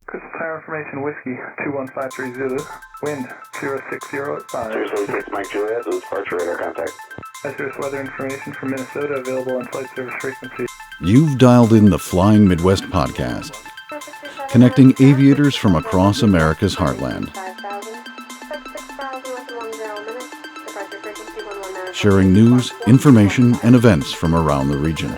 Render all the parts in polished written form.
Crystal Tower Information Whiskey 2153 Zulu, wind 060 at 5. 076 Mike Juliet, this is departure radar contact. Hazardous weather information from Minnesota available on flight service frequency. You've dialed in the Flying Midwest Podcast, connecting aviators from across America's heartland, sharing news, information, and events from around the region.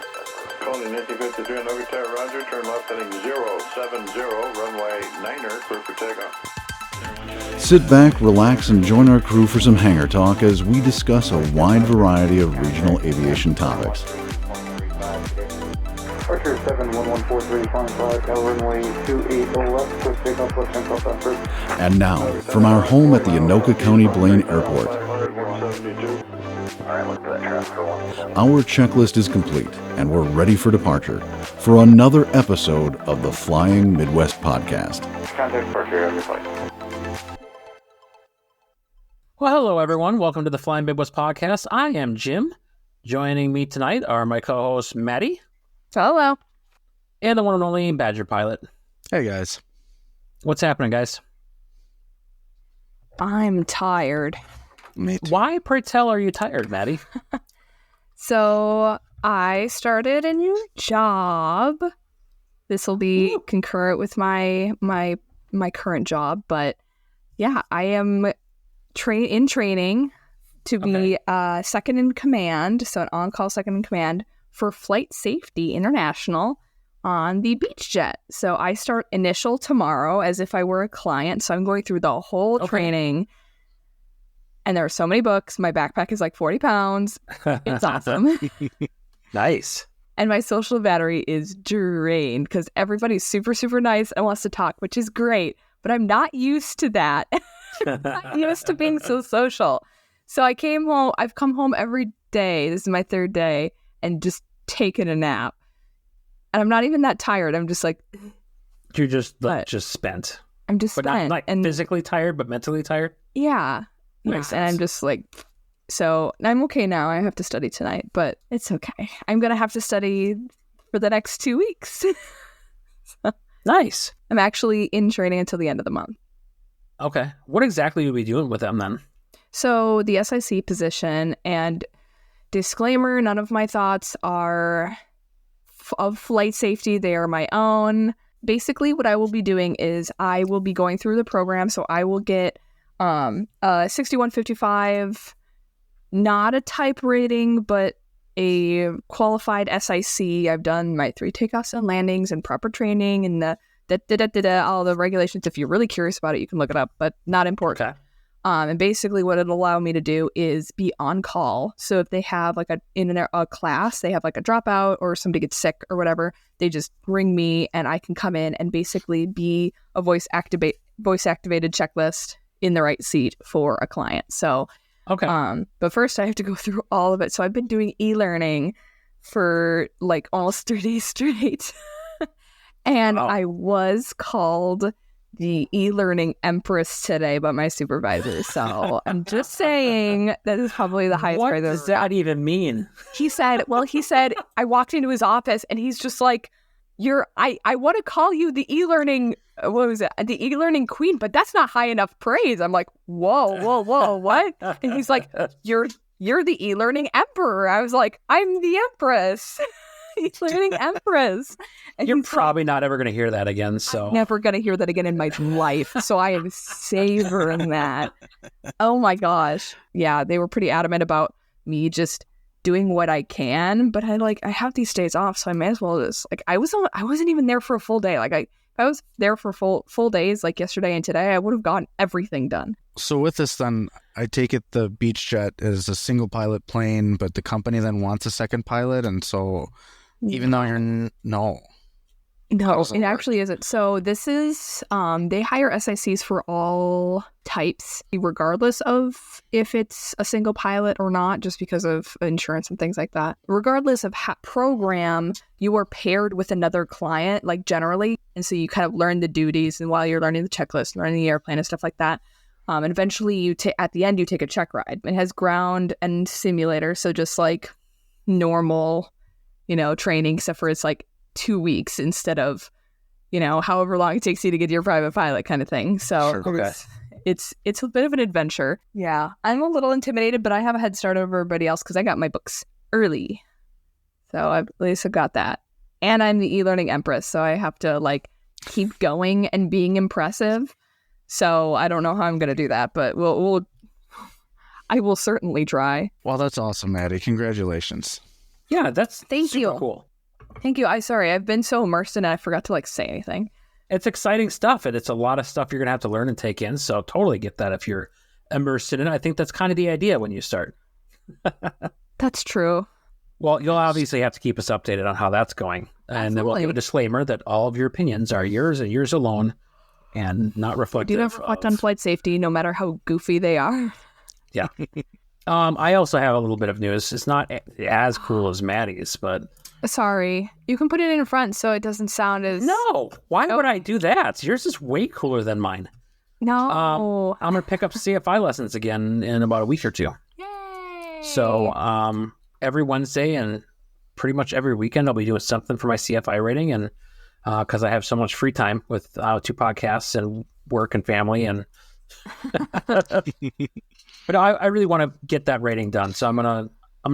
Calling Nancy 53 on Nova Tower, roger, turn left heading 070, runway 9er, clear for takeoff. Sit back, relax, and join our crew for some hangar talk as we discuss a wide variety of regional aviation topics. Departure 71143, flying flag, runway 28 left, quick takeoff, left hand southbound. And now, from our home at the Anoka County Blaine Airport, our checklist is complete, and we're ready for departure for another episode of the Flying Midwest Podcast. Contact departure on your flight. Well, hello, everyone. Welcome to the Flying Midwest Podcast. I am Jim. Joining me tonight are my co-host, Maddie. Hello. And the one and only Badger Pilot. Hey, guys. What's happening, guys? I'm tired. Me too. Why, pray tell, are you tired, Maddie? So I started a new job. This will be concurrent with my current job, but yeah, I am in training to be second in command, so an on-call second in command for Flight Safety International on the Beach Jet. So I start initial tomorrow as if I were a client. So I'm going through the whole training. And there are so many books. My backpack is like 40 pounds. It's awesome. Nice. And my social battery is drained because everybody's super, super nice and wants to talk, which is great. But I'm not used to that. I'm not used to being so social. So I came home. I've come home every day. This is my third day. And just taken a nap. And I'm not even that tired. I'm just like... You're just spent. I'm just but spent. Not like and physically tired, but mentally tired? Yeah. Nice. And I'm just like... So I'm okay now. I have to study tonight, but it's okay. I'm going to have to study for the next 2 weeks. Nice. I'm actually in training until the end of the month. Okay. What exactly are we doing with them then? So the SIC position, and disclaimer, none of my thoughts are of flight safety. They are my own. Basically, what I will be doing is I will be going through the program. So I will get a 6155, not a type rating, but a qualified SIC. I've done my 3 takeoffs and landings and proper training and all the regulations. If you're really curious about it, you can look it up, but not important. Okay. And basically what it'll allow me to do is be on call. So if they have like a class, they have like a dropout or somebody gets sick or whatever, they just ring me and I can come in and basically be a voice activated checklist in the right seat for a client. So, okay. But first I have to go through all of it. So I've been doing e-learning for like almost 3 days straight. And wow. I was called the e-learning empress today by my supervisor. So I'm just saying that is probably the highest What grade. does that even mean? He said, I walked into his office and he's just like, I want to call you the e-learning, what was it? The e-learning queen, but that's not high enough praise. I'm like, whoa, what? And he's like, you're the e-learning emperor. I was like, I'm the empress. E-learning empress. And you're probably not ever going to hear that again. So I'm never going to hear that again in my life. So I am savoring that. Oh my gosh. Yeah, they were pretty adamant about me just doing what I can, but I have these days off, so I may as well just I wasn't even there for a full day. If I was there for full days like yesterday and today, I would have gotten everything done. So with this then, I take it the Beach Jet is a single pilot plane, but the company then wants a second pilot, and so even though you're no, it actually isn't. So this is they hire SICs for all types, regardless of if it's a single pilot or not, just because of insurance and things like that. Regardless of program, you are paired with another client, like generally, and so you kind of learn the duties, and while you're learning the checklist, learning the airplane and stuff like that. And eventually at the end, you take a check ride. It has ground and simulator. So just like normal, training, except for it's like 2 weeks instead of however long it takes you to get your private pilot kind of thing. So Sure. Okay. it's a bit of an adventure. Yeah, I'm a little intimidated, but I have a head start over everybody else because I got my books early. So I at least have got that. And I'm the e-learning empress, so I have to keep going and being impressive. So I don't know how I'm going to do that, but I will certainly try. Well, that's awesome, Maddie. Congratulations. Yeah, that's Thank super you. cool. Thank you. Sorry, I've been so immersed in it, I forgot to say anything. It's exciting stuff, and it's a lot of stuff you're going to have to learn and take in. So totally get that if you're immersed in it. I think that's kind of the idea when you start. That's true. Well, you'll obviously have to keep us updated on how that's going. And then we'll give a disclaimer that all of your opinions are yours and yours alone and not reflective. Do not reflect on flight safety, no matter how goofy they are. Yeah. I also have a little bit of news. It's not as cool as Maddie's, but... Sorry. You can put it in front so it doesn't sound as... No! Why would I do that? Yours is way cooler than mine. No. I'm going to pick up CFI lessons again in about a week or two. Yay! So every Wednesday and pretty much every weekend I'll be doing something for my CFI rating, and because I have so much free time with 2 podcasts and work and family, and but I really want to get that rating done. So I'm gonna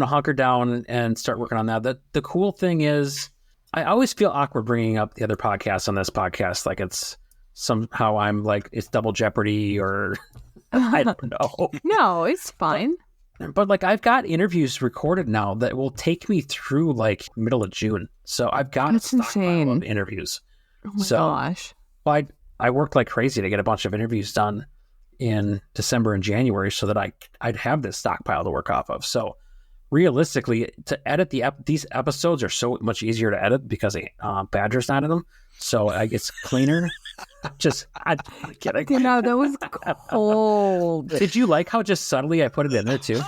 hunker down and start working on that. The cool thing is I always feel awkward bringing up the other podcasts on this podcast, like it's somehow I'm like it's double jeopardy or I don't know. No, it's fine. But I've got interviews recorded now that will take me through middle of June. So I've got That's a stockpile insane. of interviews. Oh my gosh. Well, I worked like crazy to get a bunch of interviews done in December and January so that I'd have this stockpile to work off of. So realistically, to edit these episodes are so much easier to edit because Badger's not in them. So it's cleaner. I'm kidding. That was cold. Did you like how just subtly I put it in there too?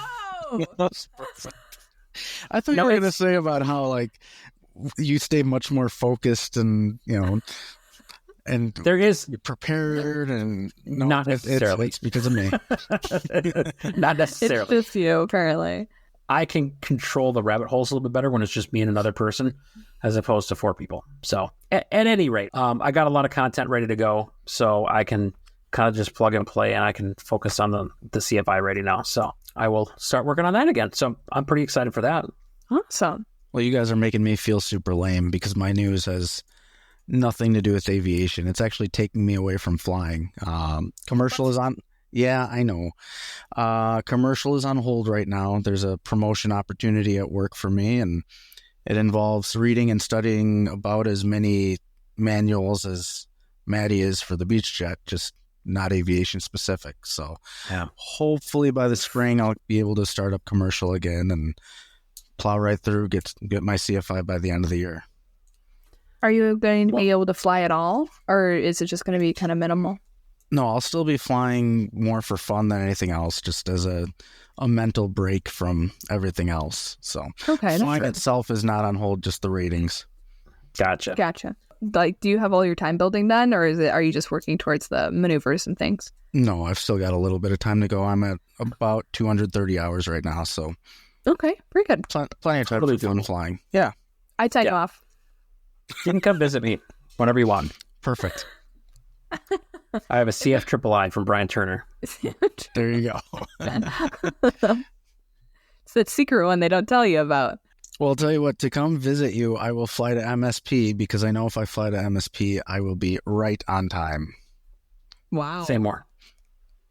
That's perfect. I thought you were going to say about how you stay much more focused and and There is you're prepared and no, not necessarily. It's because of me. Not necessarily. It's just you, apparently. I can control the rabbit holes a little bit better when it's just me and another person as opposed to 4 people. So at any rate, I got a lot of content ready to go, so I can kind of just plug and play, and I can focus on the CFI rating now. So I will start working on that again. So I'm pretty excited for that. Awesome. Well, you guys are making me feel super lame because my news has nothing to do with aviation. It's actually taking me away from flying. Commercial is on. Yeah, I know. Commercial is on hold right now. There's a promotion opportunity at work for me, and it involves reading and studying about as many manuals as Maddie is for the beach jet, just not aviation specific. So hopefully by the spring, I'll be able to start up commercial again and plow right through, get my CFI by the end of the year. Are you going to be able to fly at all, or is it just going to be kind of minimal? No, I'll still be flying more for fun than anything else, just as a mental break from everything else. So flying itself is not on hold, just the ratings. Gotcha. Do you have all your time building done, or are you just working towards the maneuvers and things? No, I've still got a little bit of time to go. I'm at about 230 hours right now, so okay, pretty good. Plenty of time for fun flying. Yeah, I'd sign you off. You can come visit me whenever you want. Perfect. I have a CFII from Brian Turner. There you go. It's that secret one they don't tell you about. Well, I'll tell you what, to come visit you, I will fly to MSP because I know if I fly to MSP, I will be right on time. Wow. Say more.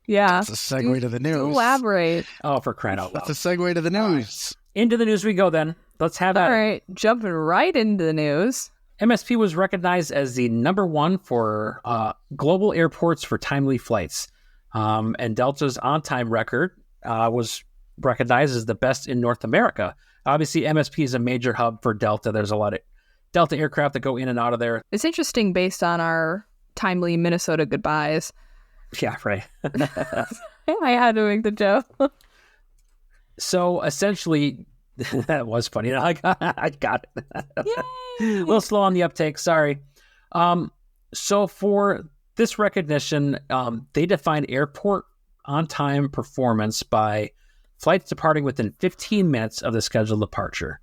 Yeah. That's a segue to the news. Elaborate. Oh, for crying out loud. That's a segue to the news. Into the news we go then. Let's have that. All right, jumping right into the news. MSP was recognized as the #1 for global airports for timely flights. And Delta's on-time record was recognized as the best in North America. Obviously, MSP is a major hub for Delta. There's a lot of Delta aircraft that go in and out of there. It's interesting based on our timely Minnesota goodbyes. Yeah, right. I had to make the joke. So essentially, that was funny. I got it. Yay! A little slow on the uptake. Sorry. So for this recognition, they define airport on-time performance by flights departing within 15 minutes of the scheduled departure.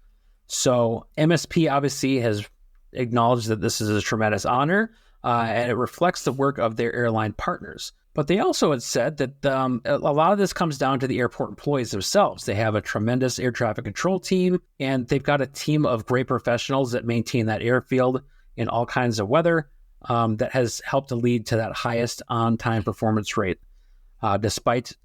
So MSP obviously has acknowledged that this is a tremendous honor. and it reflects the work of their airline partners. But they also had said that a lot of this comes down to the airport employees themselves. They have a tremendous air traffic control team, and they've got a team of great professionals that maintain that airfield in all kinds of weather that has helped to lead to that highest on-time performance rate, despite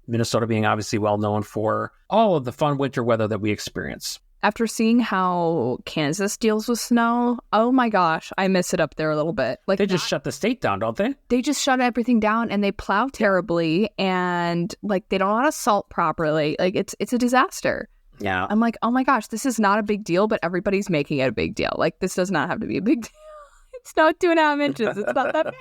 Minnesota being obviously well known for all of the fun winter weather that we experience. After seeing how Kansas deals with snow, oh my gosh, I miss it up there a little bit. Like they just shut the state down, don't they? They just shut everything down, and they plow terribly, and like they don't know how to salt properly. Like it's a disaster. Yeah. I'm like, oh my gosh, this is not a big deal, but everybody's making it a big deal. Like this does not have to be a big deal. It's not 2.5 inches. It's not that bad.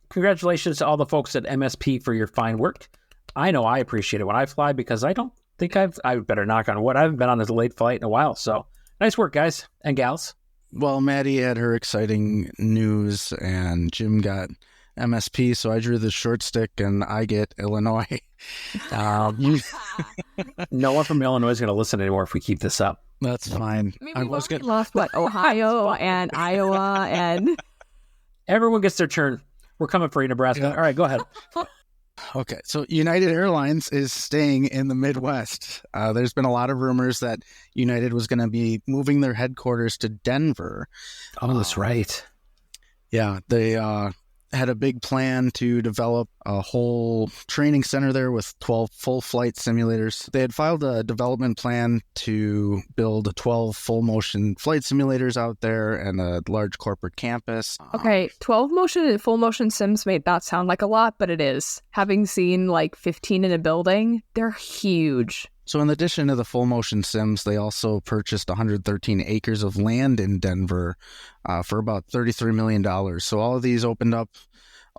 Congratulations to all the folks at MSP for your fine work. I know I appreciate it when I fly because I don't think I better knock on wood. I haven't been on a late flight in a while. So nice work, guys and gals. Well, Maddie had her exciting news, and Jim got MSP, so I drew the short stick, and I get Illinois. No one from Illinois is going to listen anymore if we keep this up. That's fine. I was getting lost, Ohio and Iowa, and everyone gets their turn. We're coming for you, Nebraska. Yeah. All right, go ahead. Okay, so United Airlines is staying in the Midwest. There's been a lot of rumors that United was going to be moving their headquarters to Denver. Oh, that's right. Yeah, they had a big plan to develop a whole training center there with 12 full flight simulators. They had filed a development plan to build 12 full motion flight simulators out there and a large corporate campus. Okay, 12 motion and full motion sims may not sound like a lot, but it is. Having seen like 15 in a building, they're huge. So in addition to the full motion sims, they also purchased 113 acres of land in Denver for about $33 million. So all of these opened up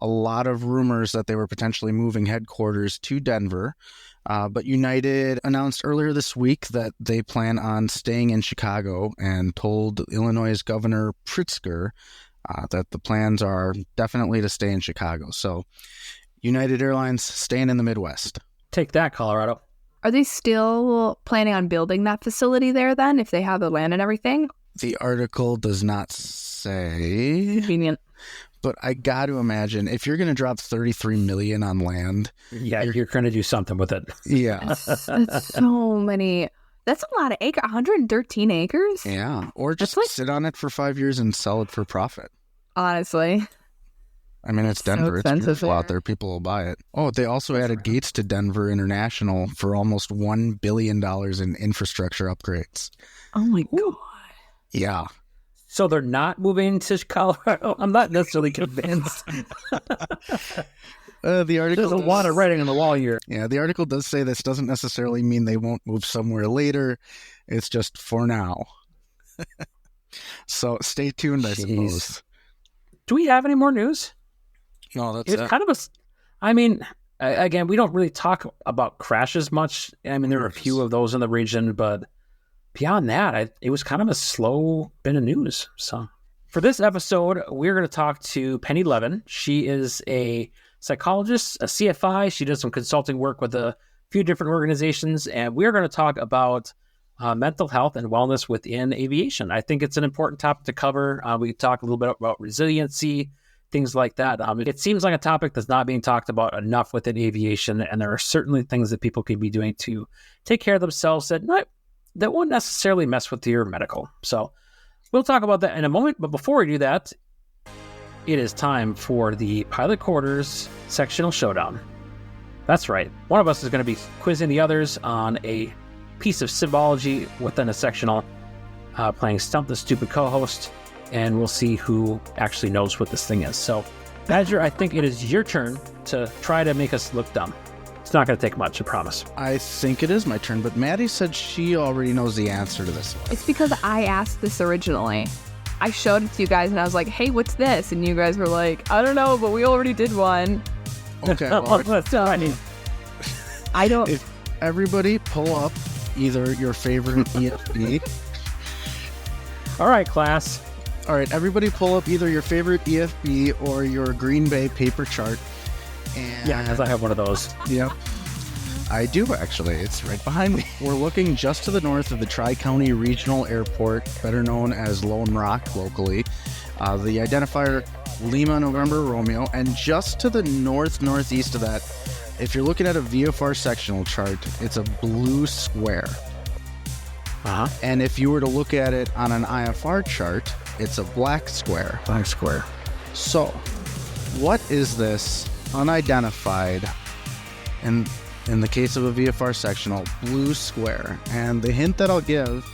a lot of rumors that they were potentially moving headquarters to Denver. But United announced earlier this week that they plan on staying in Chicago and told Illinois' Governor Pritzker that the plans are definitely to stay in Chicago. So United Airlines staying in the Midwest. Take that, Colorado. Are they still planning on building that facility there then, if they have the land and everything? The article does not say. Convenient. But I got to imagine if you're going to drop $33 million on land. Yeah, you're going to do something with it. Yeah. That's so many. That's a lot of acres. 113 acres? Yeah. Or just sit on it for 5 years and sell it for profit. Honestly. I mean, it's Denver. It's beautiful out there. People will buy it. Oh, they also added gates to Denver International for almost $1 billion in infrastructure upgrades. Oh, my God. Yeah. So they're not moving to Colorado? I'm not necessarily convinced. The article There's a lot of writing on the wall here. Yeah, the article does say this doesn't necessarily mean they won't move somewhere later. It's just for now. So stay tuned, I suppose. Do we have any more news? No, that's it's kind of a. I mean, again, we don't really talk about crashes much. I mean, there are a few of those in the region, but beyond that, it was kind of a slow bit of news. So, for this episode, we're going to talk to Penny Levin. She is a psychologist, a CFI. She does some consulting work with a few different organizations, and we're going to talk about mental health and wellness within aviation. I think it's an important topic to cover. We talk a little bit about resiliency, things like that. It seems like a topic that's not being talked about enough within aviation, and there are certainly things that people could be doing to take care of themselves that won't necessarily mess with your medical. So we'll talk about that in a moment, but before we do that, it is time for the Pilot Quarters Sectional Showdown. That's right. One of us is going to be quizzing the others on a piece of symbology within a sectional, playing Stump the Stupid Co-host, and we'll see who actually knows what this thing is. So, Badger, I think it is your turn to try to make us look dumb. It's not going to take much, I promise. I think it is my turn, but Maddie said she already knows the answer to this one. It's because I asked this originally. I showed it to you guys, and I was like, hey, what's this? And you guys were like, I don't know, but we already did one. Okay. Well, I don't... If everybody pull up either your favorite EFB. All right, class. All right, everybody pull up either your favorite EFB or your Green Bay paper chart. And yeah, because I have one of those. Yep. I do, actually. It's right behind me. We're looking just to the north of the Tri-County Regional Airport, better known as Lone Rock locally. The identifier Lima, November, Romeo, and just to the northeast of that, if you're looking at a VFR sectional chart, it's a blue square. Uh-huh. And if you were to look at it on an IFR chart, it's a black square. Black square. So, what is this unidentified, and in the case of a VFR sectional, blue square? And the hint that I'll give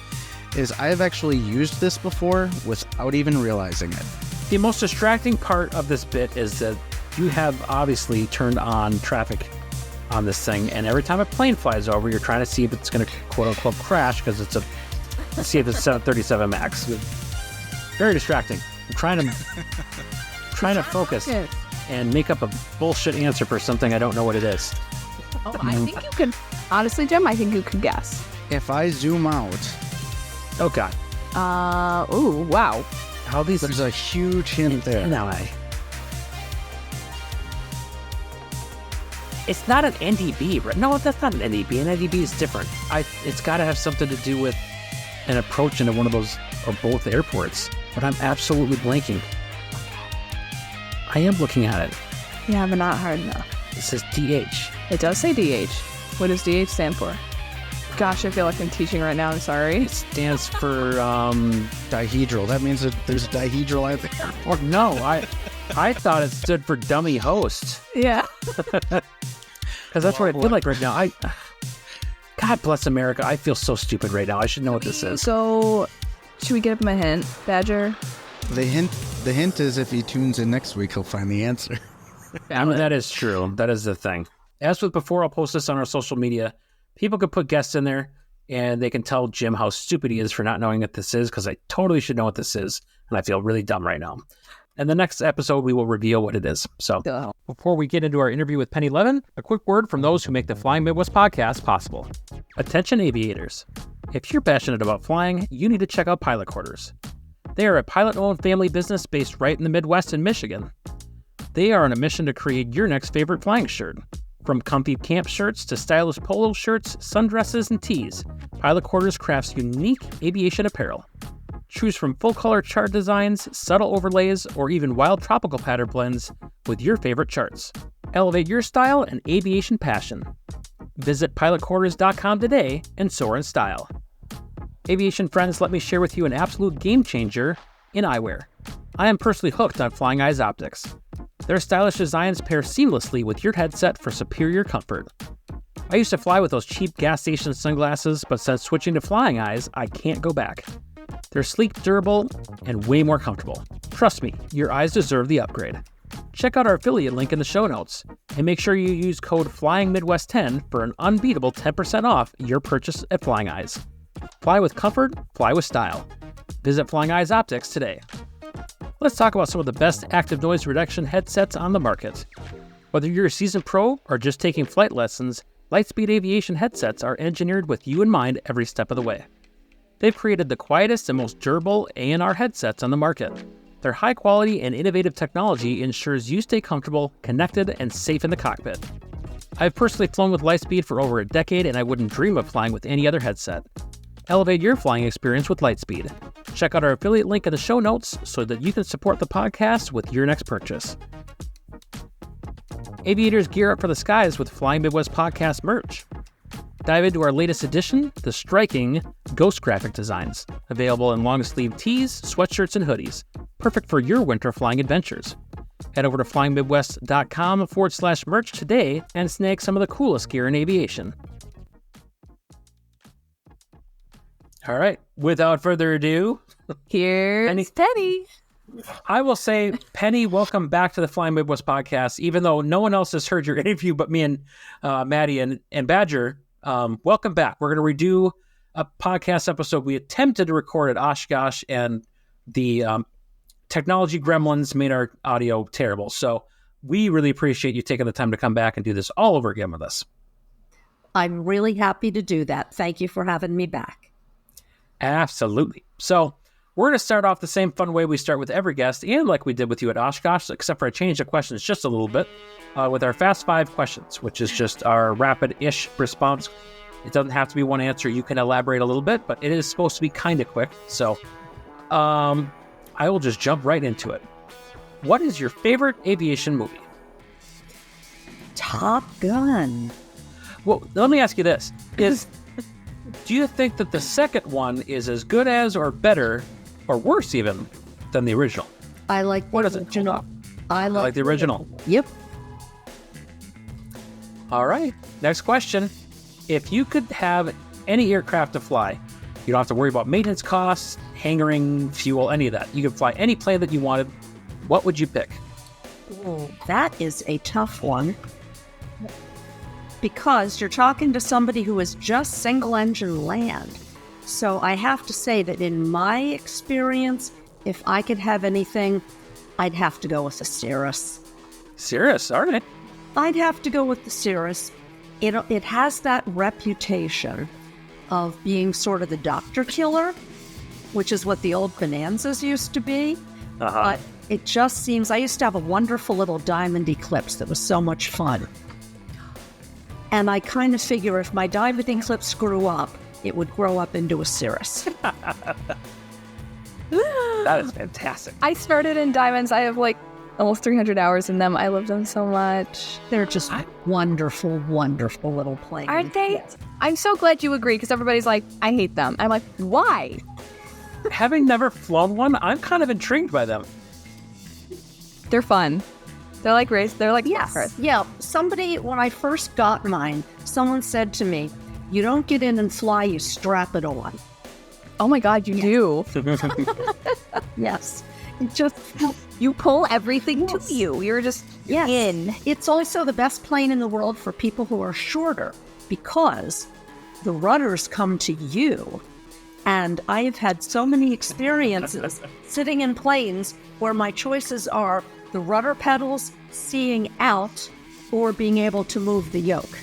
is I've actually used this before without even realizing it. The most distracting part of this bit is that you have obviously turned on traffic on this thing, and every time a plane flies over, you're trying to see if it's going to quote-unquote crash because it's see if it's 737 MAX. Very distracting. I'm trying to focus and make up a bullshit answer for something I don't know what it is. Oh, I think you could, honestly, Jim, I think you could guess. If I zoom out, Oh, God. Oh, wow. How these... there's a huge hint there. No, it's not an NDB, right? No, that's not an NDB. An NDB is different. It's got to have something to do with an approach into one of those or both airports. But I'm absolutely blanking. I am looking at it. Yeah, but not hard enough. It says DH. It does say DH. What does DH stand for? Gosh, I feel like I'm teaching right now. I'm sorry. It stands for Dihedral. That means that there's a dihedral out there. or no, I thought it stood for dummy host. Yeah. Because that's what I feel like right now. God bless America. I feel so stupid right now. I should know what this is. So, should we give him a hint, Badger? The hint is if he tunes in next week, he'll find the answer. That is true. That is the thing. As with before, I'll post this on our social media. People could put guests in there, and they can tell Jim how stupid he is for not knowing what this is, because I totally should know what this is, and I feel really dumb right now. And the next episode, we will reveal what it is. So before we get into our interview with Penny Levin, a quick word from those who make the Flying Midwest podcast possible. Attention aviators. If you're passionate about flying, you need to check out Pilot Quarters. They are a pilot-owned family business based right in the Midwest in Michigan. They are on a mission to create your next favorite flying shirt. From comfy camp shirts to stylish polo shirts, sundresses, and tees, Pilot Quarters crafts unique aviation apparel. Choose from full-color chart designs, subtle overlays, or even wild tropical pattern blends with your favorite charts. Elevate your style and aviation passion. Visit pilotquarters.com today and soar in style. Aviation friends, let me share with you an absolute game changer in eyewear. I am personally hooked on Flying Eyes optics. Their stylish designs pair seamlessly with your headset for superior comfort. I used to fly with those cheap gas station sunglasses, but since switching to Flying Eyes, I can't go back. They're sleek, durable, and way more comfortable. Trust me, your eyes deserve the upgrade. Check out our affiliate link in the show notes, and make sure you use code FlyingMidwest10 for an unbeatable 10% off your purchase at Flying Eyes. Fly with comfort, fly with style. Visit Flying Eyes Optics today. Let's talk about some of the best active noise reduction headsets on the market. Whether you're a seasoned pro or just taking flight lessons, Lightspeed Aviation headsets are engineered with you in mind every step of the way. They've created the quietest and most durable A&R headsets on the market. Their high quality and innovative technology ensures you stay comfortable, connected, and safe in the cockpit. I've personally flown with Lightspeed for over a decade, and I wouldn't dream of flying with any other headset. Elevate your flying experience with Lightspeed. Check out our affiliate link in the show notes so that you can support the podcast with your next purchase. Aviators gear up for the skies with Flying Midwest Podcast merch. Dive into our latest edition, the striking Ghost graphic designs, available in long-sleeve tees, sweatshirts, and hoodies, perfect for your winter flying adventures. Head over to flyingmidwest.com/merch today and snag some of the coolest gear in aviation. All right, without further ado, Here's Penny. I will say, Penny, welcome back to the Flying Midwest podcast. Even though no one else has heard your interview but me and Maddie and Badger, welcome back. We're going to redo a podcast episode we attempted to record at Oshkosh, and the technology gremlins made our audio terrible. So we really appreciate you taking the time to come back and do this all over again with us. I'm really happy to do that. Thank you for having me back. Absolutely. So we're going to start off the same fun way we start with every guest, and like we did with you at Oshkosh, except for I changed the questions just a little bit, with our Fast 5 questions, which is just our rapid-ish response. It doesn't have to be one answer. You can elaborate a little bit, but it is supposed to be kind of quick. So I will just jump right into it. What is your favorite aviation movie? Top Gun. Well, let me ask you this. Do you think that the second one is as good as or better or worse even than the original? I like the What is it? original. I Like the original. Yep. All right. Next question. If you could have any aircraft to fly, you don't have to worry about maintenance costs, hangering, fuel, any of that. You could fly any plane that you wanted. What would you pick? Ooh, that is a tough one. Because you're talking to somebody who is just single-engine land. So I have to say that in my experience, if I could have anything, I'd have to go with the Cirrus. Cirrus, all right. I'd have to go with the Cirrus. It has that reputation of being sort of the doctor killer, which is what the old Bonanzas used to be. But it just seems, I used to have a wonderful little Diamond Eclipse that was so much fun. And I kind of figure if my Diamond Eclipse grew up, it would grow up into a Cirrus. That is fantastic. I started in diamonds. I have like almost 300 hours in them. I love them so much. They're just wonderful, wonderful little planes. Aren't they? Yes. I'm so glad you agree because everybody's like, I hate them. I'm like, why? Having never flown one, I'm kind of intrigued by them. They're fun. They're like race. They're like Yes. cars. Yeah. Somebody, when I first got mine, someone said to me, you don't get in and fly, you strap it on. Oh my God, you do. Yes. It just, You pull everything to you. You're just yes. in. It's also the best plane in the world for people who are shorter because the rudders come to you. And I have had so many experiences sitting in planes where my choices are the rudder pedals, seeing out, or being able to move the yoke.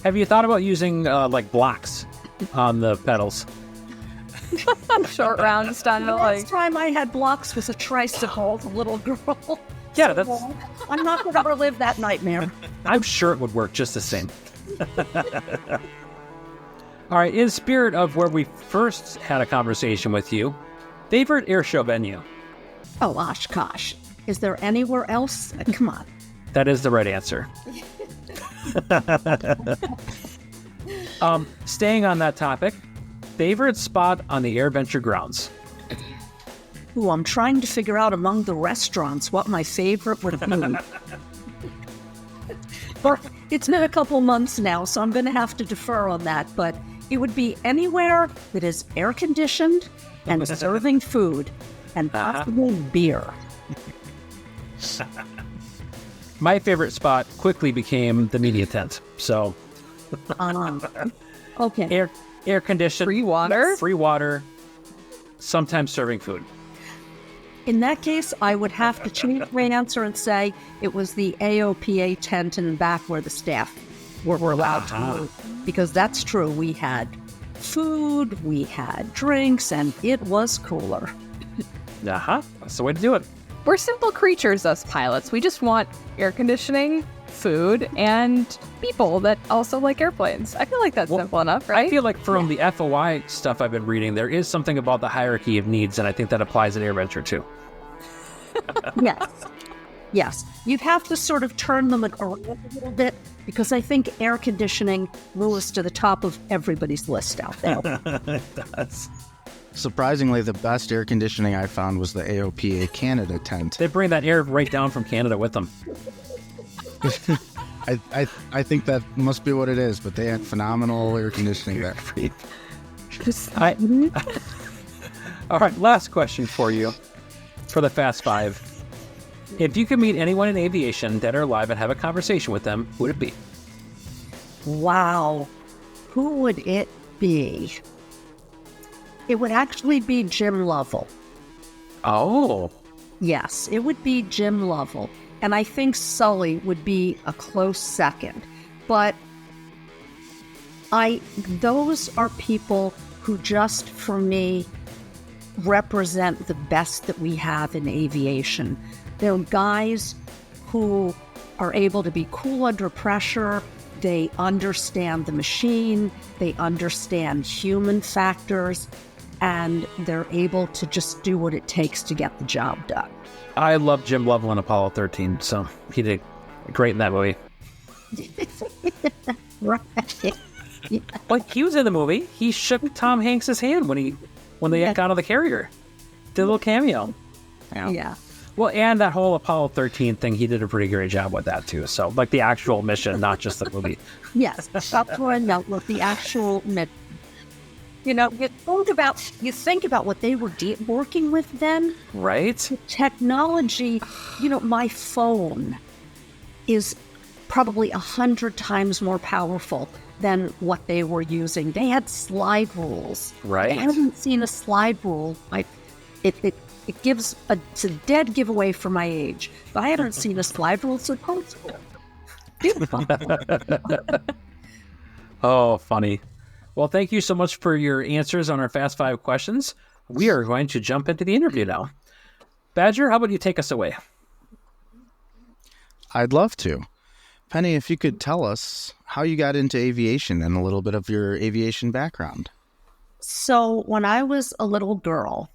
Have you thought about using like blocks on the pedals? Short round style. Last time I had blocks was a tricycle, the little girl. Yeah, that's. I'm not going to relive that nightmare. I'm sure it would work just the same. All right, in spirit of where we first had a conversation with you, favorite airshow venue? Oh, Oshkosh. Is there anywhere else? Come on. That is the right answer. Staying on that topic, favorite spot on the AirVenture grounds? Ooh, I'm trying to figure out among the restaurants what my favorite would be. But it's been a couple months now, so I'm going to have to defer on that. But it would be anywhere that is air-conditioned and serving food and possibly beer. My favorite spot quickly became the media tent. So, Okay. air conditioned, free water, sometimes serving food. In that case, I would have to change my answer and say it was the AOPA tent in the back where the staff were allowed to move. Because that's true. We had food, we had drinks, and it was cooler. That's the way to do it. We're simple creatures, us pilots. We just want air conditioning, food, and people that also like airplanes. I feel like that's simple enough, right? I feel like from the FOI stuff I've been reading, there is something about the hierarchy of needs, and I think that applies in AirVenture too. Yes. Yes. You'd have to sort of turn them around a little bit because I think air conditioning moves to the top of everybody's list out there. It does. Surprisingly, the best air conditioning I found was the AOPA Canada tent. They bring that air right down from Canada with them. I think that must be what it is, but they had phenomenal air conditioning there. All right, last question for you for the Fast Five. If you could meet anyone in aviation, dead or alive, and have a conversation with them, who would it be? Wow. Who would it be? It would actually be Jim Lovell. Oh. Yes, it would be Jim Lovell. And I think Sully would be a close second. But those are people who just, for me, represent the best that we have in aviation. They're guys who are able to be cool under pressure. They understand the machine. They understand human factors. and they're able to just do what it takes to get the job done. I love Jim Lovell in Apollo 13, so he did great in that movie. Right. Yeah. Well, he was in the movie. He shook Tom Hanks' hand when they got out of the carrier. Did a little cameo. Yeah. Well, and that whole Apollo 13 thing, he did a pretty great job with that too. So, like the actual mission, not just the movie. Yes, that's what I meant with the actual mission. You know, you think about what they were working with then. Right? Technology, my phone is probably 100 times more powerful than what they were using. They had slide rules. Right. I haven't seen a slide rule. It's a dead giveaway for my age. But I haven't seen a slide rule since high school. Oh, funny. Well, thank you so much for your answers on our Fast 5 questions. We are going to jump into the interview now. Badger, how about you take us away? I'd love to. Penny, if you could tell us how you got into aviation and a little bit of your aviation background. So when I was a little girl,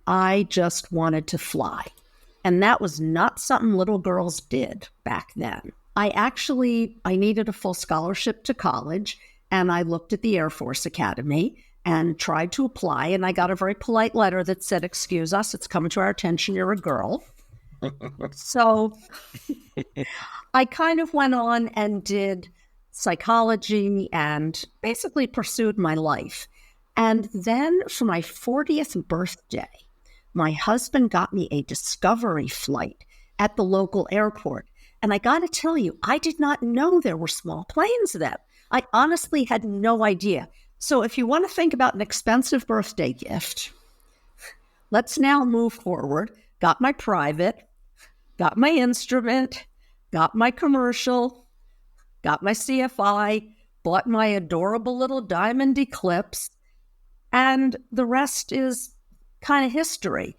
I just wanted to fly. And that was not something little girls did back then. I needed a full scholarship to college, and I looked at the Air Force Academy and tried to apply, and I got a very polite letter that said, "Excuse us, it's come to our attention you're a girl." So I kind of went on and did psychology and basically pursued my life. And then for my 40th birthday, my husband got me a discovery flight at the local airport. And I got to tell you, I did not know there were small planes then. I honestly had no idea. So if you want to think about an expensive birthday gift, let's now move forward. Got my private, got my instrument, got my commercial, got my CFI, bought my adorable little diamond eclipse, and the rest is kind of history.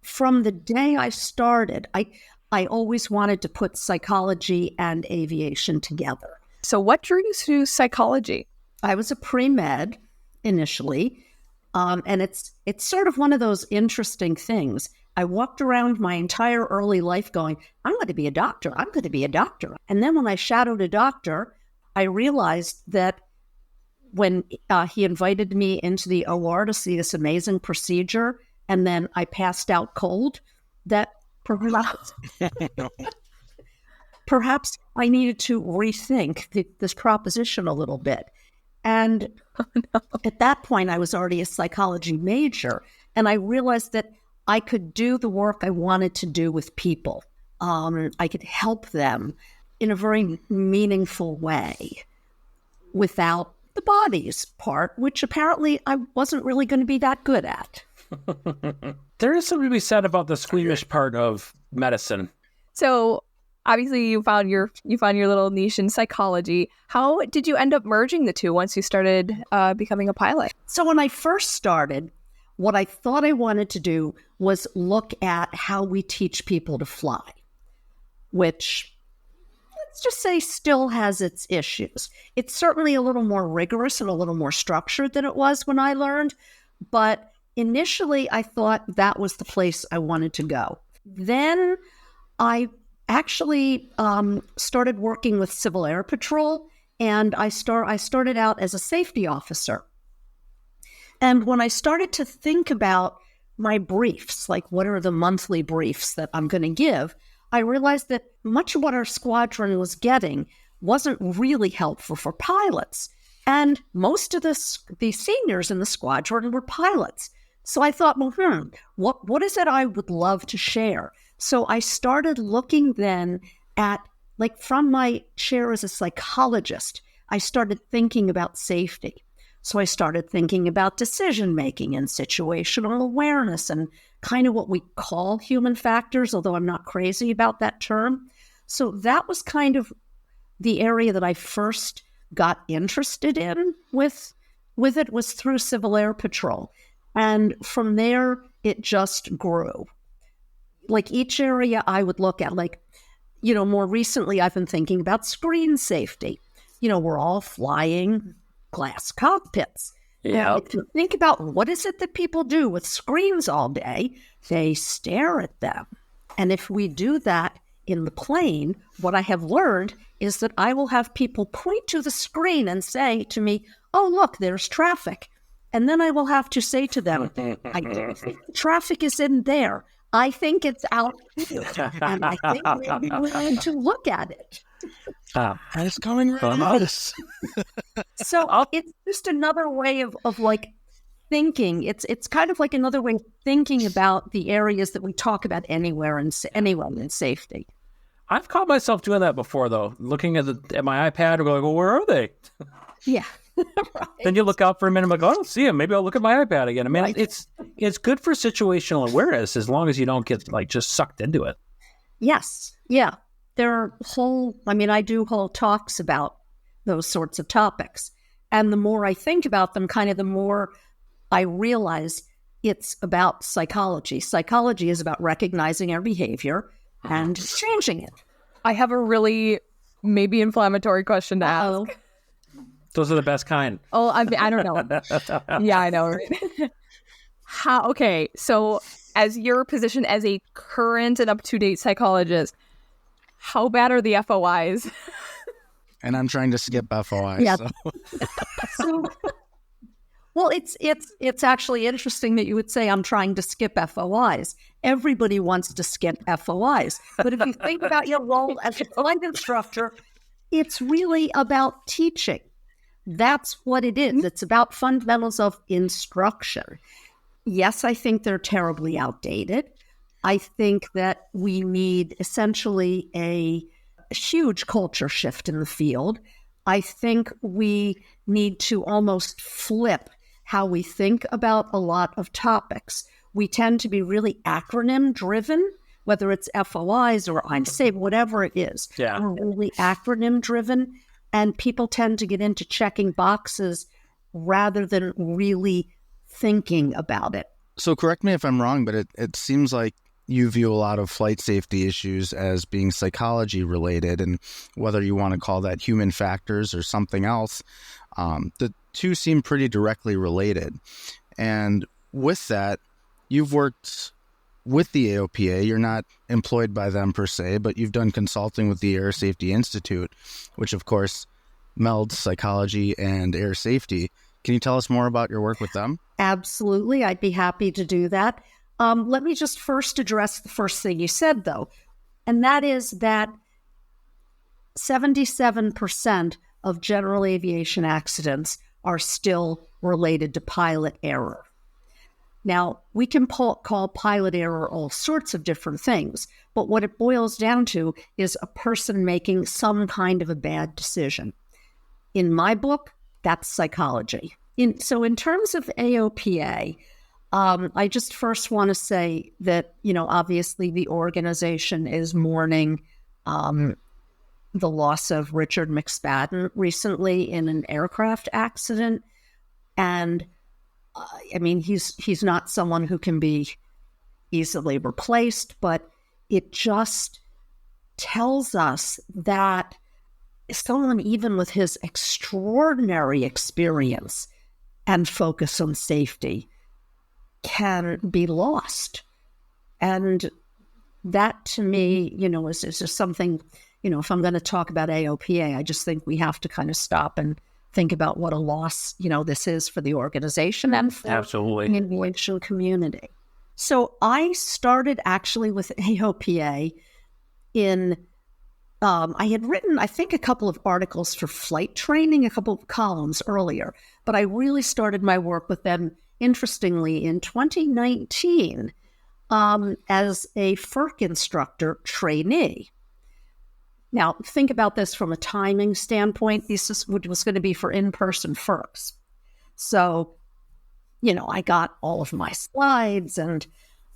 From the day I started, I always wanted to put psychology and aviation together. So what drew you to psychology? I was a pre-med initially, and it's sort of one of those interesting things. I walked around my entire early life going, I'm going to be a doctor. I'm going to be a doctor. And then when I shadowed a doctor, I realized that when he invited me into the OR to see this amazing procedure, and then I passed out cold, that perhaps I needed to rethink this proposition a little bit. And at that point, I was already a psychology major, and I realized that I could do the work I wanted to do with people. I could help them in a very meaningful way without the bodies part, which apparently I wasn't really going to be that good at. There is something to be said about the squeamish part of medicine. So obviously you found your little niche in psychology. How did you end up merging the two once you started becoming a pilot? So when I first started, what I thought I wanted to do was look at how we teach people to fly, which, let's just say, still has its issues. It's certainly a little more rigorous and a little more structured than it was when I learned, but initially I thought that was the place I wanted to go. Then I actually started working with Civil Air Patrol, and I started out as a safety officer. And when I started to think about my briefs, like what are the monthly briefs that I'm going to give, I realized that much of what our squadron was getting wasn't really helpful for pilots. And most of the seniors in the squadron were pilots. So I thought, well, what is it I would love to share? So I started looking then at, like, from my chair as a psychologist, I started thinking about safety. So I started thinking about decision-making and situational awareness and kind of what we call human factors, although I'm not crazy about that term. So that was kind of the area that I first got interested in with it, was through Civil Air Patrol. And from there, it just grew. Like each area I would look at, like, more recently, I've been thinking about screen safety. We're all flying glass cockpits. Yeah. If you think about what is it that people do with screens all day, they stare at them. And if we do that in the plane, what I have learned is that I will have people point to the screen and say to me, oh, look, there's traffic. And then I will have to say to them, I don't think traffic is in there. I think it's out here. And I think maybe we need to look at it. And it's coming right at us. So it's just another way of like thinking. It's kind of like another way of thinking about the areas that we talk about anywhere in safety. I've caught myself doing that before, though, looking at my iPad and going, well, where are they? Yeah. Right. Then you look out for a minute and like, oh, I don't see them. Maybe I'll look at my iPad again. I mean, it's good for situational awareness as long as you don't get like just sucked into it. Yes. Yeah. There are I do whole talks about those sorts of topics. And the more I think about them, kind of the more I realize it's about psychology. Psychology is about recognizing our behavior and changing it. I have a really maybe inflammatory question to ask. Those are the best kind. Oh, I don't know. Yeah, I know. Right? Okay, so as your position as a current and up-to-date psychologist, how bad are the FOIs? And I'm trying to skip FOIs. Yeah. So. Well, it's actually interesting that you would say I'm trying to skip FOIs. Everybody wants to skip FOIs. But if you think about your role as a flight instructor, it's really about teaching. That's what it is. It's about fundamentals of instruction. Yes, I think they're terribly outdated. I think that we need essentially a huge culture shift in the field. I think we need to almost flip how we think about a lot of topics. We tend to be really acronym driven, whether it's FOIs or I'm safe, whatever it is. Yeah. We're really acronym driven, and people tend to get into checking boxes rather than really thinking about it. So correct me if I'm wrong, but it seems like you view a lot of flight safety issues as being psychology related, and whether you want to call that human factors or something else, the two seem pretty directly related. And with that, you've worked with the AOPA. You're not employed by them per se, but you've done consulting with the Air Safety Institute, which of course melds psychology and air safety. Can you tell us more about your work with them? Absolutely. I'd be happy to do that. Let me just first address the first thing you said, though, and that is that 77% of general aviation accidents are still related to pilot error. Now, we can call pilot error all sorts of different things, but what it boils down to is a person making some kind of a bad decision. In my book, that's psychology. So in terms of AOPA, I just first want to say that, obviously the organization is mourning the loss of Richard McSpadden recently in an aircraft accident. And he's not someone who can be easily replaced, but it just tells us that someone, even with his extraordinary experience and focus on safety, can be lost. And that to me, is just something, if I'm going to talk about AOPA, I just think we have to kind of stop and think about what a loss, this is for the organization and for Absolutely. the aviation community. So I started actually with AOPA I had written, I think, a couple of articles for flight training, a couple of columns earlier, but I really started my work with them, interestingly, in 2019 as a FERC instructor trainee. Now, think about this from a timing standpoint. This was going to be for in-person FERCs. So, I got all of my slides and,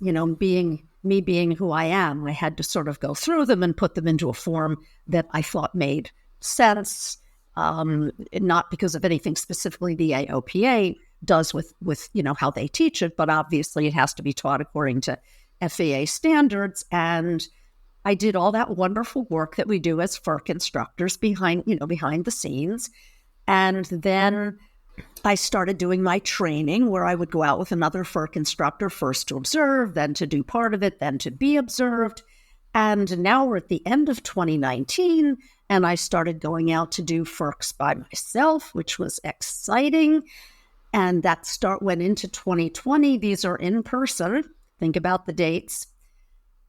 being who I am, I had to sort of go through them and put them into a form that I thought made sense, not because of anything specifically the AOPA does with how they teach it, but obviously it has to be taught according to FAA standards. And I did all that wonderful work that we do as FERC instructors behind the scenes. And then I started doing my training where I would go out with another FERC instructor, first to observe, then to do part of it, then to be observed. And now we're at the end of 2019, and I started going out to do FERCs by myself, which was exciting. And that went into 2020. These are in person. Think about the dates.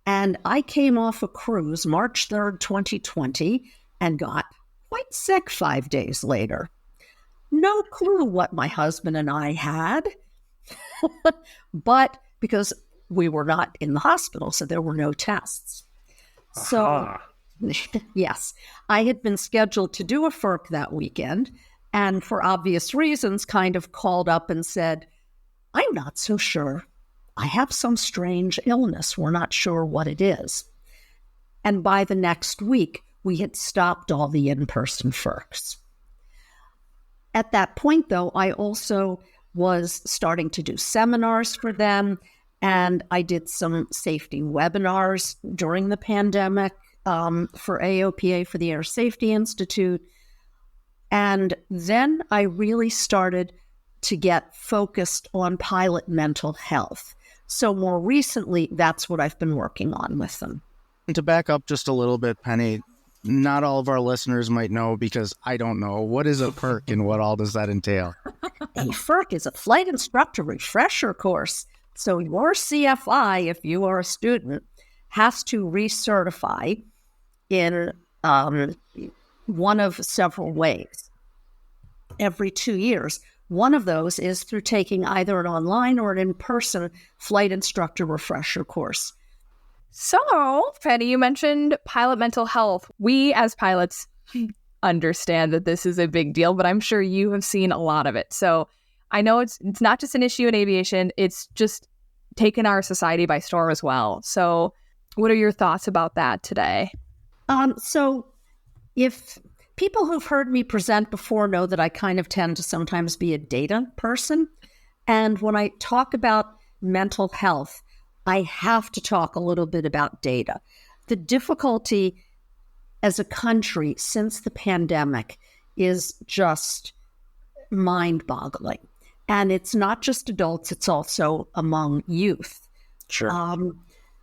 And I came off a cruise March 3rd, 2020, and got quite sick 5 days later. No clue what my husband and I had, but because we were not in the hospital, so there were no tests. So, yes, I had been scheduled to do a FERC that weekend, and for obvious reasons, kind of called up and said, I'm not so sure. I have some strange illness. We're not sure what it is. And by the next week, we had stopped all the in-person FERCs. At that point, though, I also was starting to do seminars for them, and I did some safety webinars during the pandemic for AOPA, for the Air Safety Institute. And then I really started to get focused on pilot mental health. So more recently, that's what I've been working on with them. And to back up just a little bit, Penny, not all of our listeners might know, because I don't know, what is a PERC and what all does that entail? A FERC is a flight instructor refresher course. So your CFI, if you are a student, has to recertify in one of several ways every 2 years. One of those is through taking either an online or an in-person flight instructor refresher course. So, Penny, you mentioned pilot mental health. We as pilots understand that this is a big deal, but I'm sure you have seen a lot of it. So I know it's not just an issue in aviation, it's just taken our society by storm as well. So what are your thoughts about that today? So if people who've heard me present before know that I kind of tend to sometimes be a data person. And when I talk about mental health, I have to talk a little bit about data. The difficulty as a country since the pandemic is just mind-boggling. And it's not just adults, it's also among youth. Sure.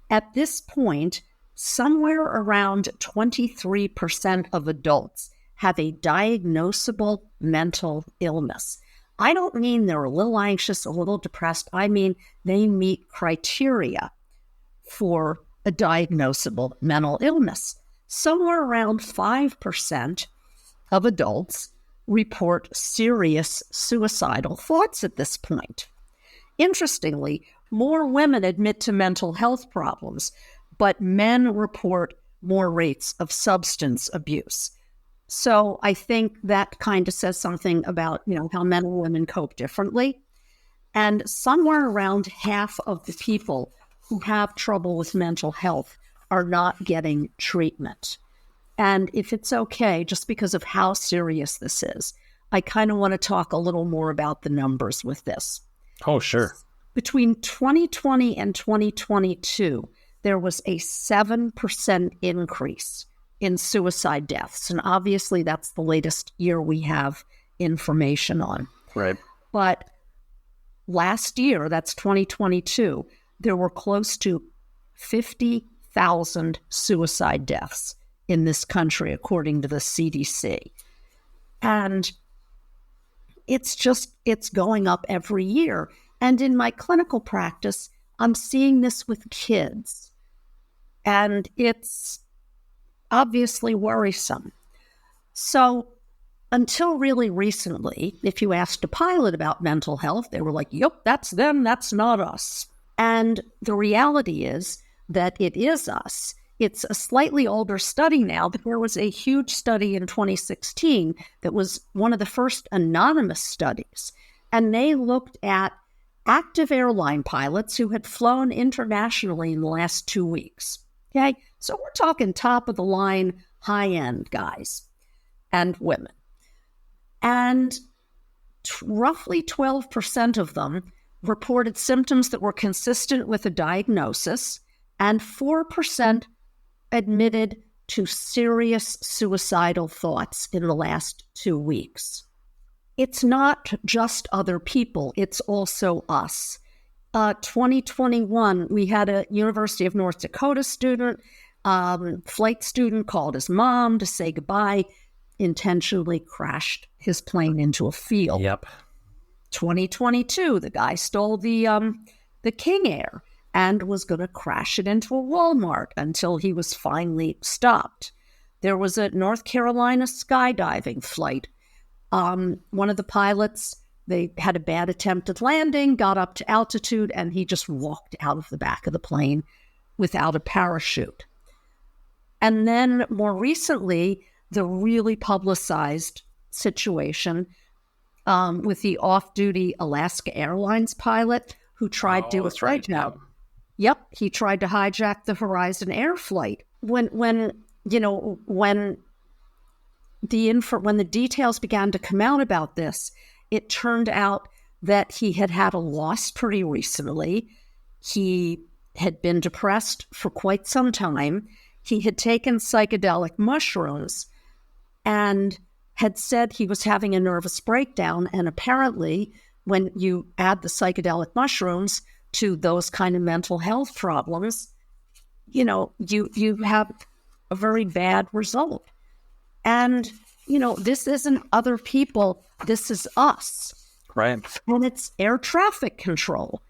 At this point, somewhere around 23% of adults have a diagnosable mental illness. I don't mean they're a little anxious, a little depressed. I mean they meet criteria for a diagnosable mental illness. Somewhere around 5% of adults report serious suicidal thoughts at this point. Interestingly, more women admit to mental health problems, but men report more rates of substance abuse. So I think that kind of says something about, how men and women cope differently. And somewhere around half of the people who have trouble with mental health are not getting treatment. And if it's okay, just because of how serious this is, I kind of want to talk a little more about the numbers with this. Oh, sure. Between 2020 and 2022, there was a 7% increase in suicide deaths. And obviously, that's the latest year we have information on. Right. But last year, that's 2022, there were close to 50,000 suicide deaths in this country, according to the CDC. And it's going up every year. And in my clinical practice, I'm seeing this with kids. And it's obviously worrisome. So until really recently, if you asked a pilot about mental health, they were like, yep, that's them, that's not us. And the reality is that it is us. It's a slightly older study now, but there was a huge study in 2016 that was one of the first anonymous studies. And they looked at active airline pilots who had flown internationally in the last 2 weeks. Okay, so we're talking top of the line, high-end guys and women. And roughly 12% of them reported symptoms that were consistent with a diagnosis, and 4% admitted to serious suicidal thoughts in the last 2 weeks. it's not just other people, it's also us. 2021, we had a University of North Dakota student, flight student called his mom to say goodbye, intentionally crashed his plane into a field. Yep. 2022, the guy stole the King Air and was going to crash it into a Walmart until he was finally stopped. There was a North Carolina skydiving flight. One of the pilots, they had a bad attempt at landing, got up to altitude, and he just walked out of the back of the plane without a parachute. And then more recently, the really publicized situation with the off-duty Alaska Airlines pilot who tried to hijack. Yep, he tried to hijack the Horizon Air flight. When the details began to come out about this, it turned out that he had a loss pretty recently. He had been depressed for quite some time. He had taken psychedelic mushrooms and had said he was having a nervous breakdown. And apparently, when you add the psychedelic mushrooms to those kind of mental health problems, you have a very bad result. And, this isn't other people, this is us. Right. And it's air traffic control.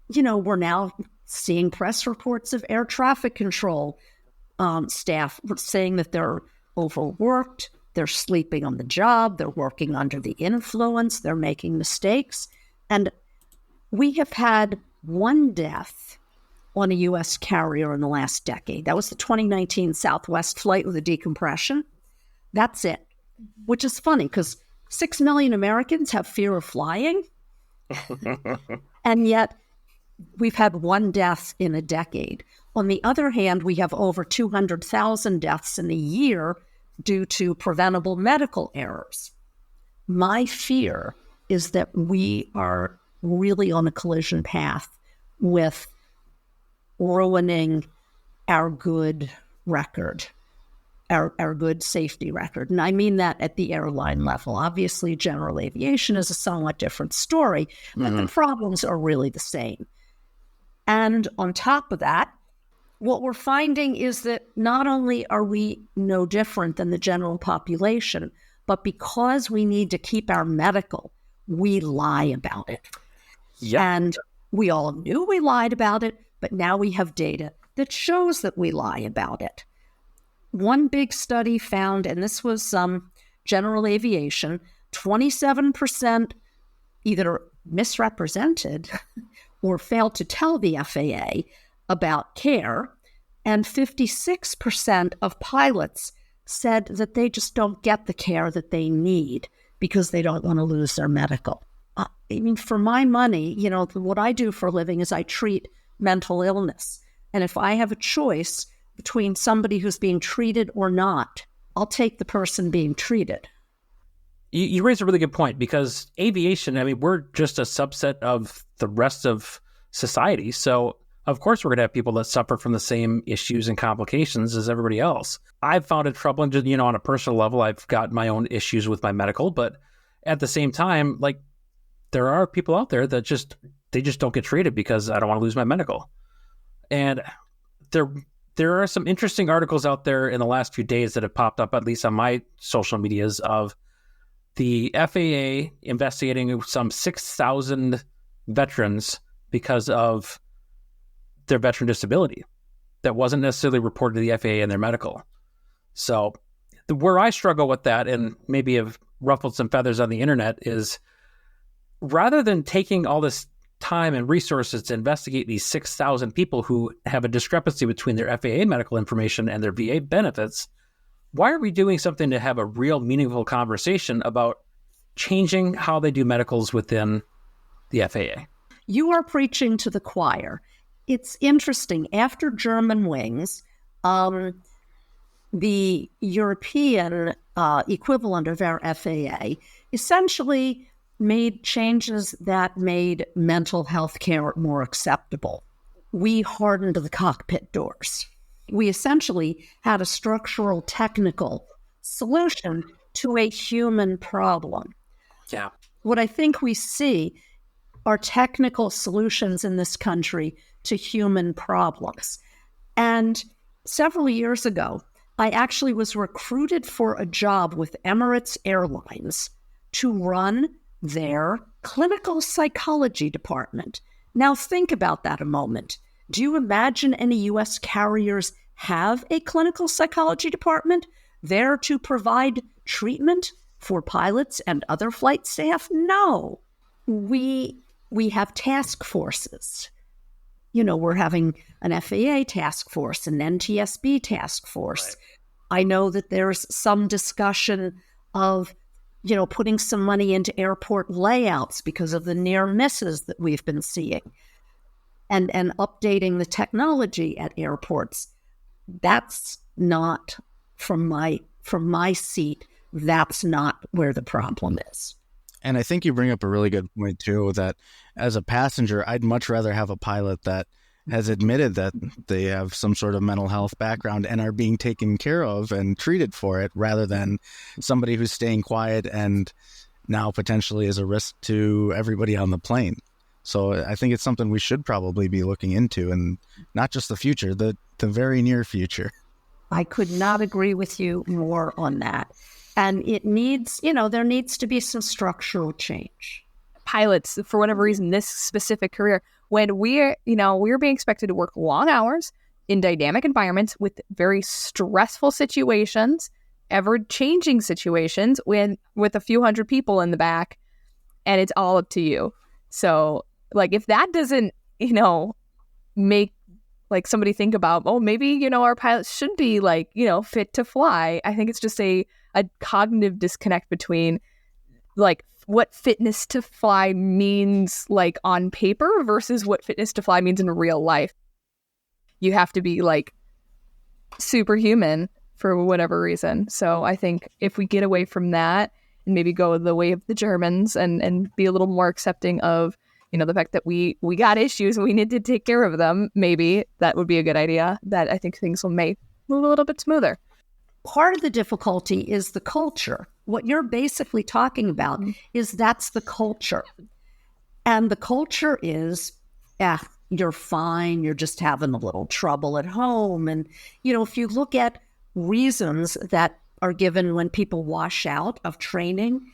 We're now seeing press reports of air traffic control staff saying that they're overworked, they're sleeping on the job, they're working under the influence, they're making mistakes. And we have had one death on a U.S. carrier in the last decade. That was the 2019 Southwest flight with a decompression. That's it, which is funny because 6 million Americans have fear of flying. And yet we've had one death in a decade. On the other hand, we have over 200,000 deaths in a year due to preventable medical errors. My fear is that we are really on a collision path with ruining our good record, our good safety record. And I mean that at the airline level. Obviously, general aviation is a somewhat different story, but the problems are really the same. And on top of that, what we're finding is that not only are we no different than the general population, but because we need to keep our medical, we lie about it. Yep. And we all knew we lied about it, but now we have data that shows that we lie about it. One big study found, and this was general aviation, 27% either misrepresented or failed to tell the FAA about care, and 56% of pilots said that they just don't get the care that they need because they don't want to lose their medical. For my money, what I do for a living is I treat mental illness. And if I have a choice between somebody who's being treated or not, I'll take the person being treated. You raise a really good point because aviation, we're just a subset of the rest of society. So of course we're going to have people that suffer from the same issues and complications as everybody else. I've found it troubling, on a personal level. I've got my own issues with my medical, but at the same time, there are people out there that they just don't get treated because I don't want to lose my medical. And there are some interesting articles out there in the last few days that have popped up, at least on my social medias, of the FAA investigating some 6,000 veterans because of their veteran disability that wasn't necessarily reported to the FAA in their medical. So where I struggle with that, and maybe have ruffled some feathers on the internet, is rather than taking all this time and resources to investigate these 6,000 people who have a discrepancy between their FAA medical information and their VA benefits, why are we doing something to have a real meaningful conversation about changing how they do medicals within the FAA? You are preaching to the choir. It's interesting. After Germanwings, the European equivalent of our FAA essentially made changes that made mental health care more acceptable. We hardened the cockpit doors. We essentially had a structural technical solution to a human problem. Yeah. what I think we see are technical solutions in this country to human problems. And several years ago, I actually was recruited for a job with Emirates Airlines to run their clinical psychology department. Now think about that a moment. Do you imagine any U.S. carriers have a clinical psychology department there to provide treatment for pilots and other flight staff? No. We have task forces. We're having an FAA task force, an NTSB task force. Right. I know that there's some discussion of, putting some money into airport layouts because of the near misses that we've been seeing, and updating the technology at airports. That's not from my seat. That's not where the problem is. And I think you bring up a really good point, too, that as a passenger, I'd much rather have a pilot that has admitted that they have some sort of mental health background and are being taken care of and treated for it, rather than somebody who's staying quiet and now potentially is a risk to everybody on the plane. So I think it's something we should probably be looking into, and not just the future, the very near future. I could not agree with you more on that. And it needs, there needs to be some structural change. Pilots, for whatever reason, this specific career, when we're being expected to work long hours in dynamic environments with very stressful situations, ever-changing situations with a few hundred people in the back, and it's all up to you. So, if that doesn't, make somebody think about, maybe, our pilots should be fit to fly. I think it's just a cognitive disconnect between what fitness to fly means on paper versus what fitness to fly means in real life. You have to be superhuman for whatever reason. So I think if we get away from that and maybe go the way of the Germans and be a little more accepting of, the fact that we got issues and we need to take care of them, maybe that would be a good idea. That I think things will move a little bit smoother. Part of the difficulty is the culture. What you're basically talking about is that's the culture. And the culture is, you're fine, you're just having a little trouble at home. And, if you look at reasons that are given when people wash out of training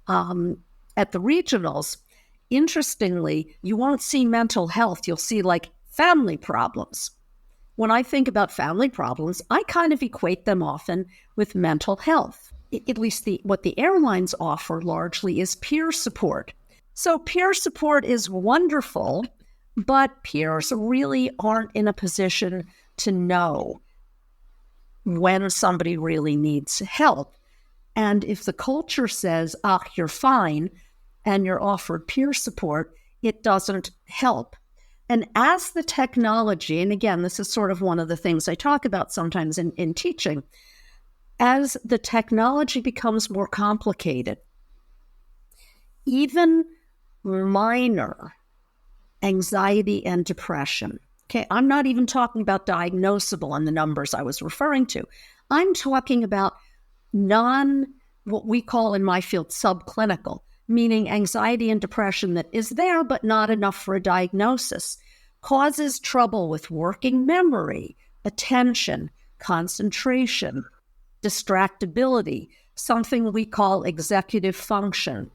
at the regionals, interestingly, you won't see mental health. You'll see family problems. When I think about family problems, I kind of equate them often with mental health. At least what the airlines offer largely is peer support. So peer support is wonderful, but peers really aren't in a position to know when somebody really needs help. And if the culture says, you're fine, and you're offered peer support, it doesn't help. And as the technology, and again, this is sort of one of the things I talk about sometimes in teaching, as the technology becomes more complicated, even minor anxiety and depression, I'm not even talking about diagnosable in the numbers I was referring to. I'm talking about what we call in my field subclinical, meaning anxiety and depression that is there but not enough for a diagnosis, causes trouble with working memory, attention, concentration, distractibility, something we call executive function,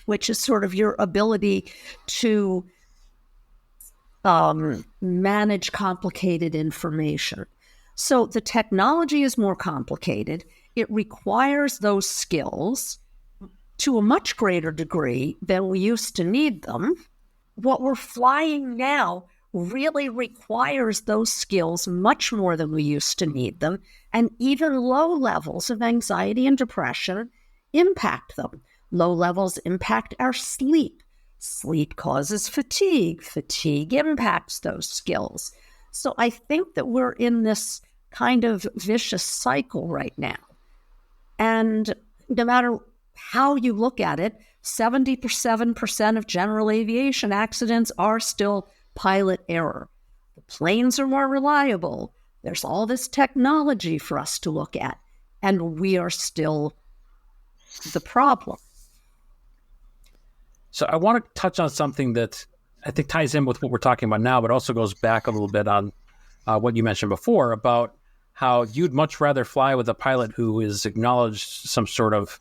which is sort of your ability to manage complicated information. So the technology is more complicated. It requires those skills to a much greater degree than we used to need them. What we're flying now really requires those skills much more than we used to need them, and even low levels of anxiety and depression impact them. Low levels impact our sleep. Sleep causes fatigue. Fatigue impacts those skills. So I think that we're in this kind of vicious cycle right now. And no matter how you look at it, 77% of general aviation accidents are still pilot error. The planes are more reliable. There's all this technology for us to look at, and we are still the problem. So I want to touch on something that I think ties in with what we're talking about now, but also goes back a little bit on what you mentioned before about how you'd much rather fly with a pilot who is acknowledged some sort of,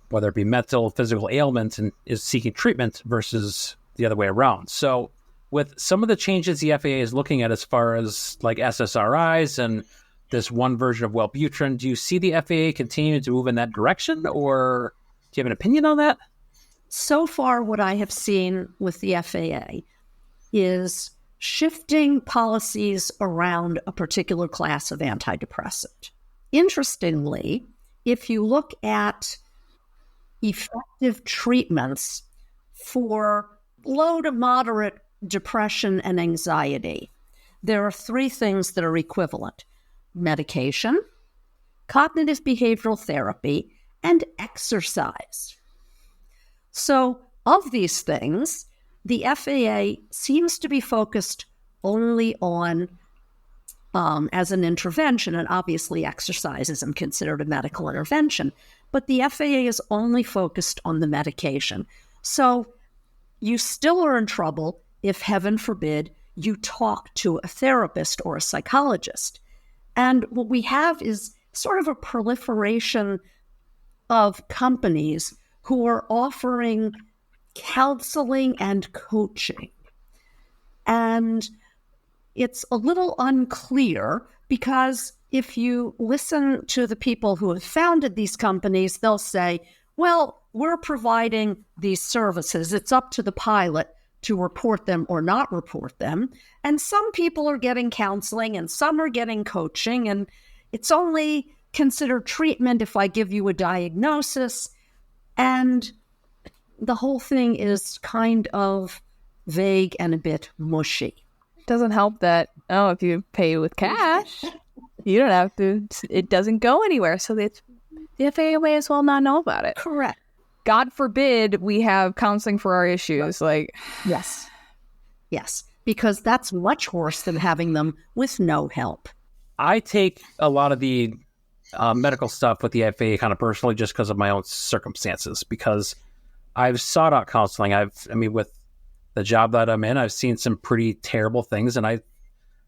whether it be mental, physical ailment and is seeking treatment versus the other way around. So with some of the changes the FAA is looking at as far as like SSRIs and this one version of Wellbutrin, do you see the FAA continuing to move in that direction, or do you have an opinion on that? So far, what I have seen with the FAA is shifting policies around a particular class of antidepressant. Interestingly, if you look at effective treatments for low to moderate depression and anxiety, there are three things that are equivalent: medication, cognitive behavioral therapy, and exercise. So, of these things, the FAA seems to be focused only on as an intervention, and obviously exercise isn't considered a medical intervention, but the FAA is only focused on the medication. So you still are in trouble if, heaven forbid, you talk to a therapist or a psychologist. And what we have is sort of a proliferation of companies who are offering counseling and coaching. And it's a little unclear because if you listen to the people who have founded these companies, they'll say, well, we're providing these services. It's up to the pilot to report them or not report them. And some people are getting counseling and some are getting coaching, and it's only considered treatment if I give you a diagnosis. And the whole thing is kind of vague and a bit mushy. Doesn't help that, if you pay with cash, you don't have to, it doesn't go anywhere. So the FAA may as well not know about it. Correct. God forbid we have counseling for our issues. Yes, because that's much worse than having them with no help. I take a lot of the medical stuff with the FAA kind of personally just because of my own circumstances, because I've sought out counseling. With the job that I'm in, I've seen some pretty terrible things and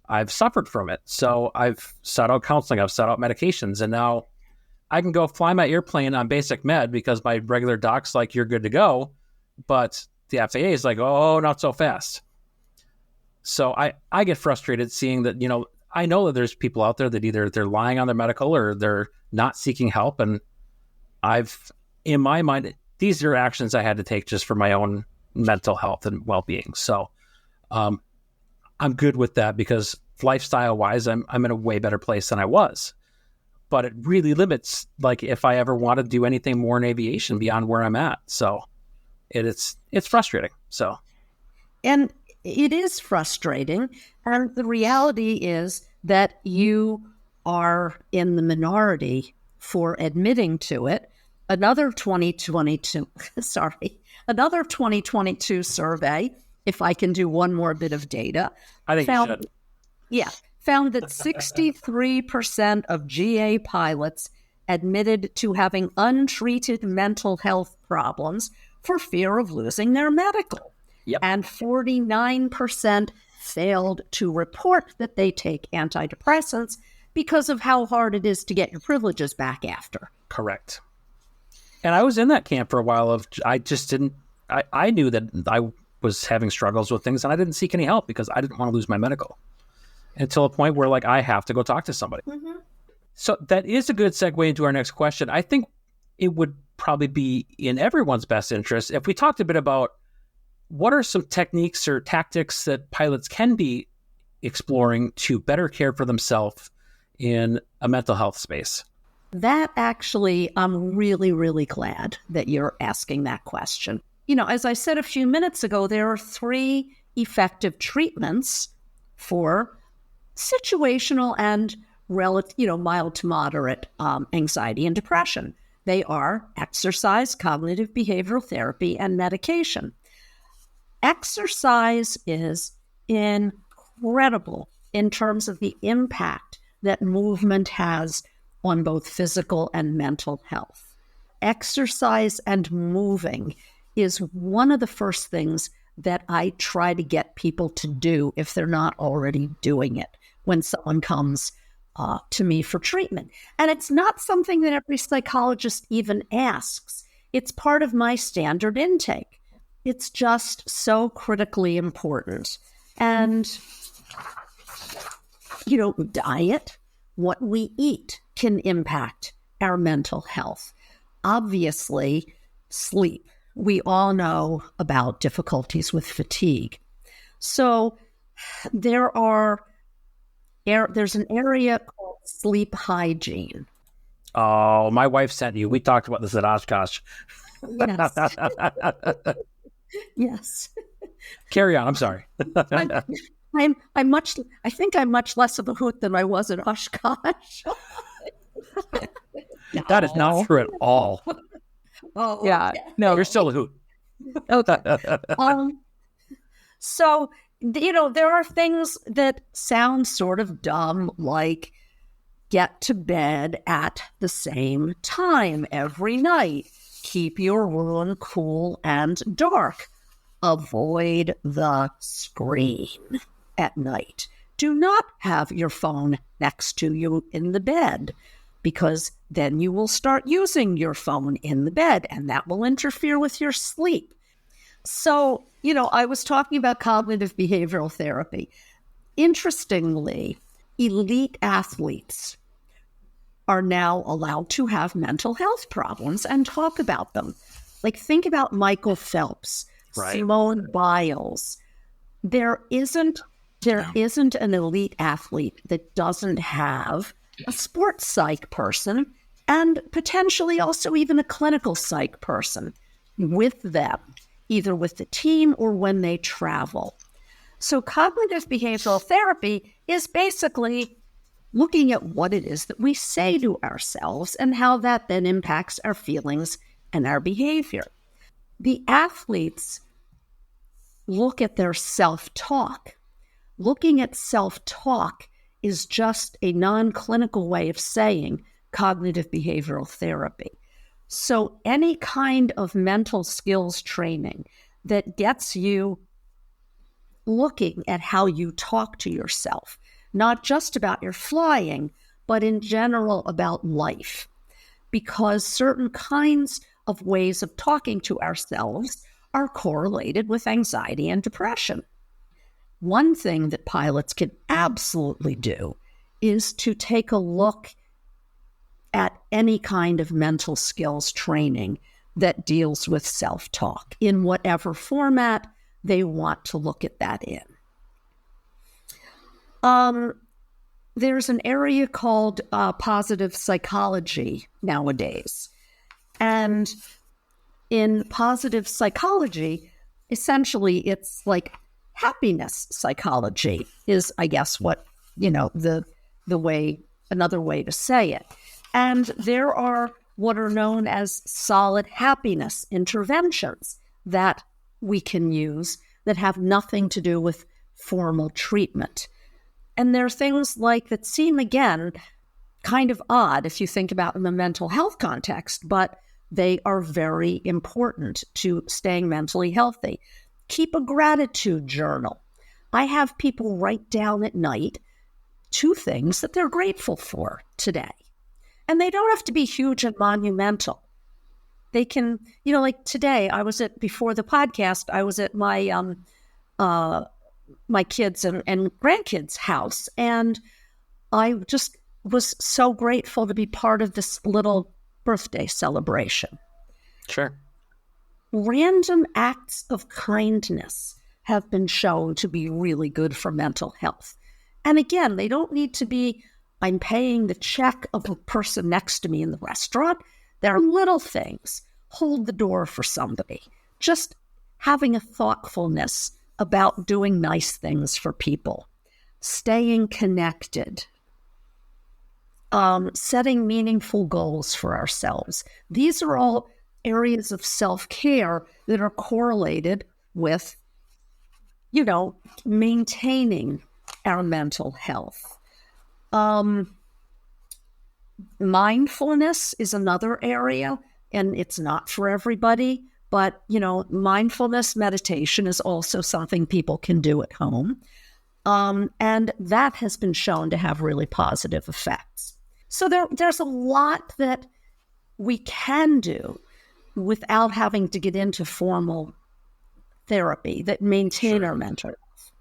I've suffered from it. So I've sought out counseling, I've sought out medications, and now I can go fly my airplane on basic med because my regular doc's like, you're good to go. But the FAA is like, oh, not so fast. So I get frustrated seeing that, I know that there's people out there that either they're lying on their medical or they're not seeking help. And in my mind, these are actions I had to take just for my own mental health and well-being. So I'm good with that because lifestyle-wise, I'm in a way better place than I was. But it really limits, like, if I ever want to do anything more in aviation beyond where I'm at. So it's frustrating. So, and it is frustrating. And the reality is that you are in the minority for admitting to it. Another 2022 survey, if I can do one more bit of data, I think you should. Yeah, found that 63% of GA pilots admitted to having untreated mental health problems for fear of losing their medical. Yep. And 49% failed to report that they take antidepressants because of how hard it is to get your privileges back after. Correct. And I was in that camp for a while I knew that I was having struggles with things and I didn't seek any help because I didn't want to lose my medical until a point where I have to go talk to somebody. Mm-hmm. So that is a good segue into our next question. I think it would probably be in everyone's best interest if we talked a bit about what are some techniques or tactics that pilots can be exploring to better care for themselves in a mental health space. That actually, I'm really, really glad that you're asking that question. As I said a few minutes ago, there are 3 effective treatments for situational and mild to moderate anxiety and depression. They are exercise, cognitive behavioral therapy, and medication. Exercise is incredible in terms of the impact that movement has on both physical and mental health. Exercise and moving is one of the first things that I try to get people to do if they're not already doing it when someone comes to me for treatment. And it's not something that every psychologist even asks. It's part of my standard intake. It's just so critically important. And, diet, what we eat can impact our mental health. Obviously, sleep. We all know about difficulties with fatigue. So there's an area called sleep hygiene. Oh, my wife sent you. We talked about this at Oshkosh. Yes. Yes. Carry on. I'm sorry. I think I'm much less of a hoot than I was at Oshkosh. That is not true at all. Oh, Yeah. No. You're still a hoot. Okay. So, there are things that sound sort of dumb, like get to bed at the same time every night. Keep your room cool and dark. Avoid the screen at night. Do not have your phone next to you in the bed, because then you will start using your phone in the bed, and that will interfere with your sleep. So, I was talking about cognitive behavioral therapy. Interestingly, elite athletes are now allowed to have mental health problems and talk about them. Like, think about Michael Phelps, Right. Simone Biles. There isn't an elite athlete that doesn't have a sports psych person and potentially also even a clinical psych person with them, either with the team or when they travel. So cognitive behavioral therapy is basically looking at what it is that we say to ourselves and how that then impacts our feelings and our behavior. The athletes look at their self-talk. Looking at self-talk is just a non-clinical way of saying cognitive behavioral therapy. So any kind of mental skills training that gets you looking at how you talk to yourself, not just about your flying, but in general about life, because certain kinds of ways of talking to ourselves are correlated with anxiety and depression. One thing that pilots can absolutely do is to take a look at any kind of mental skills training that deals with self-talk in whatever format they want to look at that in. There's an area called positive psychology nowadays. And in positive psychology, essentially it's like happiness psychology is, I guess, what, the way, another way to say it. And there are what are known as solid happiness interventions that we can use that have nothing to do with formal treatment. And there are things like that seem, again, kind of odd if you think about in the mental health context, but they are very important to staying mentally healthy. Keep a gratitude journal. I have people write down at night 2 things that they're grateful for today. And they don't have to be huge and monumental. They can, like today, before the podcast, I was at my my kids and grandkids' house, and I just was so grateful to be part of this little birthday celebration. Sure. Random acts of kindness have been shown to be really good for mental health. And again, they don't need to be, I'm paying the check of a person next to me in the restaurant. There are little things. Hold the door for somebody. Just having a thoughtfulness about doing nice things for people. Staying connected. Setting meaningful goals for ourselves. These are all areas of self-care that are correlated with, maintaining our mental health. Mindfulness is another area, and it's not for everybody, But, mindfulness meditation is also something people can do at home. And that has been shown to have really positive effects. So there's a lot that we can do without having to get into formal therapy that maintain our mental health.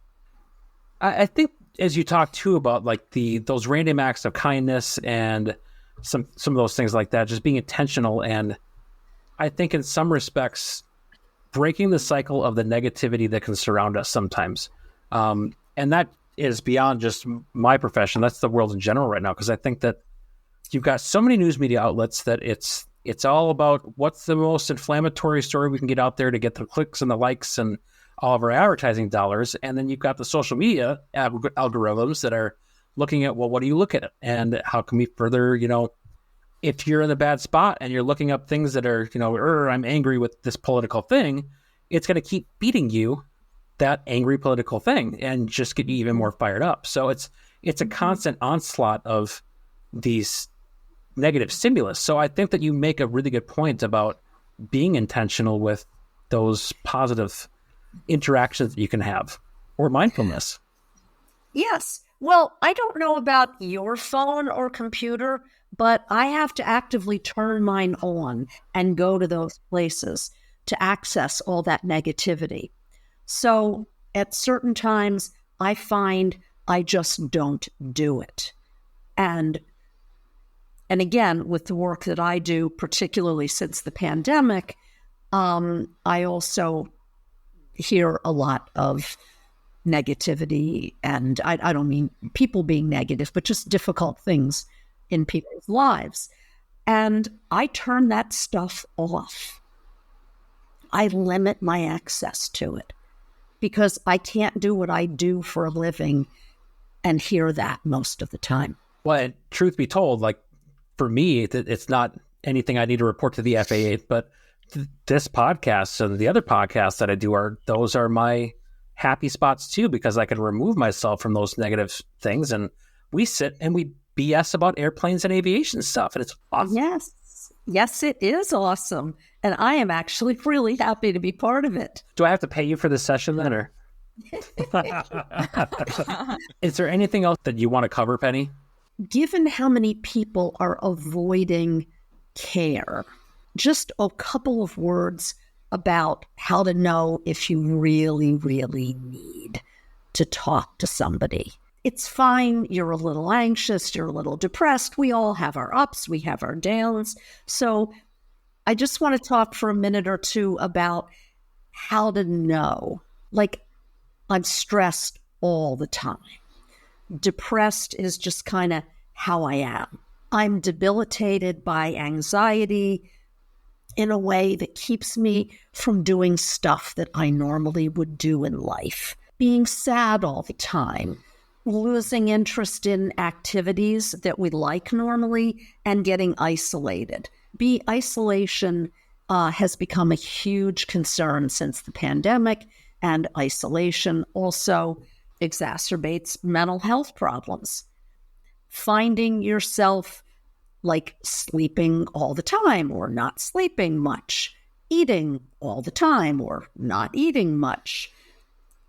I think as you talk too about like those random acts of kindness and some of those things like that, just being intentional, and I think in some respects breaking the cycle of the negativity that can surround us sometimes. And that is beyond just my profession. That's the world in general right now, because I think that you've got so many news media outlets that it's all about what's the most inflammatory story we can get out there to get the clicks and the likes and all of our advertising dollars. And then you've got the social media algorithms that are looking at, well, what do you look at? And how can we further, if you're in a bad spot and you're looking up things that are, I'm angry with this political thing, it's going to keep feeding you that angry political thing and just get you even more fired up. So it's a constant onslaught of these negative stimulus. So I think that you make a really good point about being intentional with those positive interactions that you can have, or mindfulness. Yes. Well, I don't know about your phone or computer, but I have to actively turn mine on and go to those places to access all that negativity. So at certain times, I find I just don't do it. And again, with the work that I do, particularly since the pandemic, I also hear a lot of negativity. And I don't mean people being negative, but just difficult things in people's lives. And I turn that stuff off. I limit my access to it because I can't do what I do for a living and hear that most of the time. Well, and truth be told, like for me, it's not anything I need to report to the FAA, but this podcast and the other podcasts that I do those are my happy spots too, because I can remove myself from those negative things. And we sit and we BS about airplanes and aviation stuff. And it's awesome. Yes, it is awesome. And I am actually really happy to be part of it. Do I have to pay you for this session then, or? Is there anything else that you want to cover, Penny? Given how many people are avoiding care, just a couple of words about how to know if you really, really need to talk to somebody. It's fine. You're a little anxious. You're a little depressed. We all have our ups. We have our downs. So I just want to talk for a minute or two about how to know. Like, I'm stressed all the time. Depressed is just kind of how I am. I'm debilitated by anxiety in a way that keeps me from doing stuff that I normally would do in life. Being sad all the time, losing interest in activities that we like normally, and getting isolated. Isolation has become a huge concern since the pandemic, and isolation also exacerbates mental health problems. Finding yourself like sleeping all the time or not sleeping much, eating all the time or not eating much,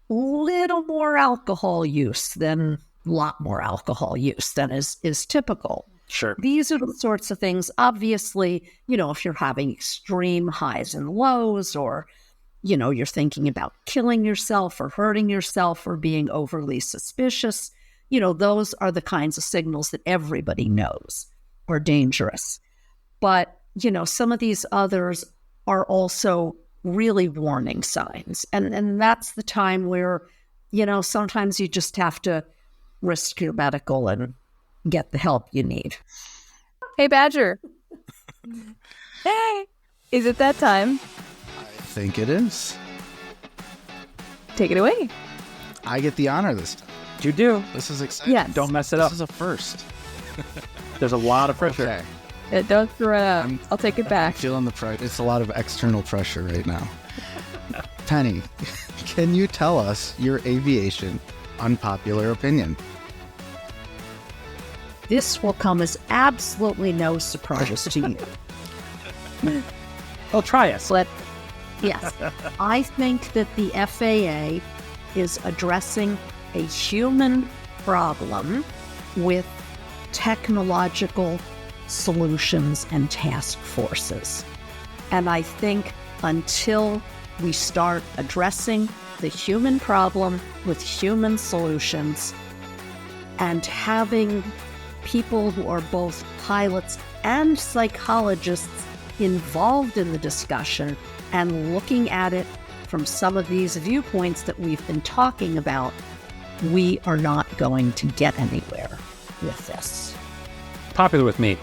little more alcohol use than lot more alcohol use than is typical. Sure. These are the sorts of things, obviously, if you're having extreme highs and lows, or, you're thinking about killing yourself or hurting yourself or being overly suspicious, those are the kinds of signals that everybody knows are dangerous. But, some of these others are also really warning signs. And that's the time where, sometimes you just have to risk your medical and get the help you need. Hey, Badger. Hey, is it that time? I think it is. Take it away. I get the honor this time. You do. This is exciting. Yes. Don't mess it up. This is a first. There's a lot of pressure. Okay. Don't throw it up. I'll take it back. I'm feeling the pressure. It's a lot of external pressure right now. Penny, can you tell us your aviation unpopular opinion? This will come as absolutely no surprise to you. Oh, try us. Yes. I think that the FAA is addressing a human problem with technological solutions and task forces. And I think until we start addressing the human problem with human solutions and having people who are both pilots and psychologists involved in the discussion and looking at it from some of these viewpoints that we've been talking about, we are not going to get anywhere with this. Popular with me.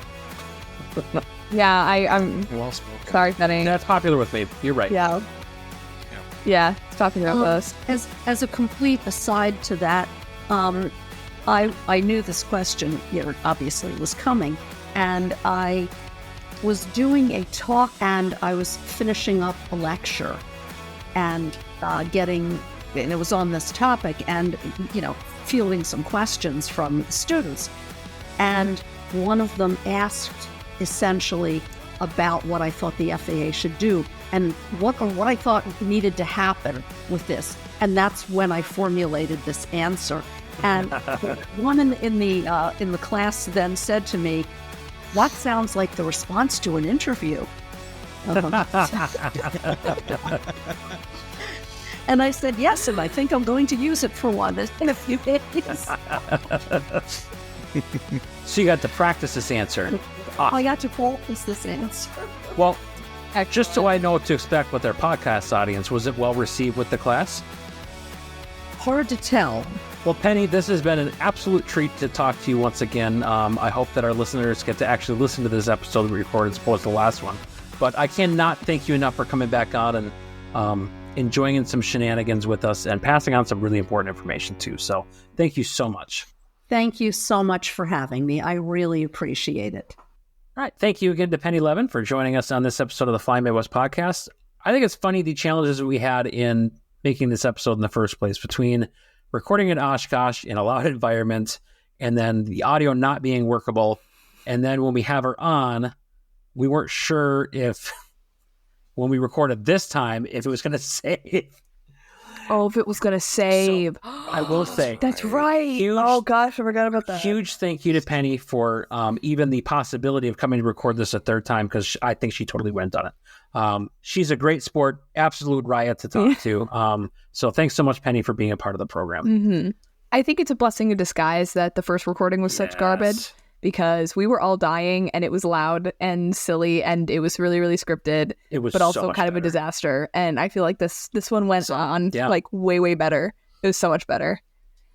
Yeah, I'm Well spoken. sorry, Penny. That's popular with me. You're right. Yeah. Yeah, it's popular with us. As a complete aside to that, I knew this question, obviously was coming, and I was doing a talk and I was finishing up a lecture and and it was on this topic and, fielding some questions from the students. And one of them asked essentially about what I thought the FAA should do and what I thought needed to happen with this. And that's when I formulated this answer. And one in the class then said to me, "That sounds like the response to an interview." And I said, "Yes, and I think I'm going to use it for one in a few days." So you got to practice this answer. I got to practice this answer. Well, just so I know what to expect with our podcast audience, was it well received with the class? Hard to tell. Well, Penny, this has been an absolute treat to talk to you once again. I hope that our listeners get to actually listen to this episode we recorded as opposed to the last one. But I cannot thank you enough for coming back on and enjoying some shenanigans with us and passing on some really important information too. So thank you so much. Thank you so much for having me. I really appreciate it. All right. Thank you again to Penny Levin for joining us on this episode of the Flying Midwest podcast. I think it's funny the challenges we had in making this episode in the first place, between recording in Oshkosh in a loud environment and then the audio not being workable. And then when we have her on, we weren't sure if when we recorded this time, if it was going to save. Oh, if it was going to save. So, I will say. That's right. Oh, gosh, I forgot about that. Huge thank you to Penny for even the possibility of coming to record this a third time, because I think she totally went on it. She's a great sport, absolute riot to talk to. So thanks so much, Penny, for being a part of the program. Mm-hmm. I think it's a blessing in disguise that the first recording was such garbage, because we were all dying and it was loud and silly and it was really, really scripted. It was, but also so kind of a disaster. And I feel like this one went on like way, way better. It was so much better.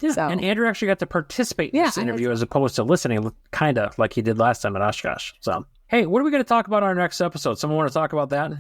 Yeah. So. And Andrew actually got to participate in this interview as opposed to listening, kind of like he did last time at Oshkosh. So, hey, what are we going to talk about on our next episode? Someone want to talk about that?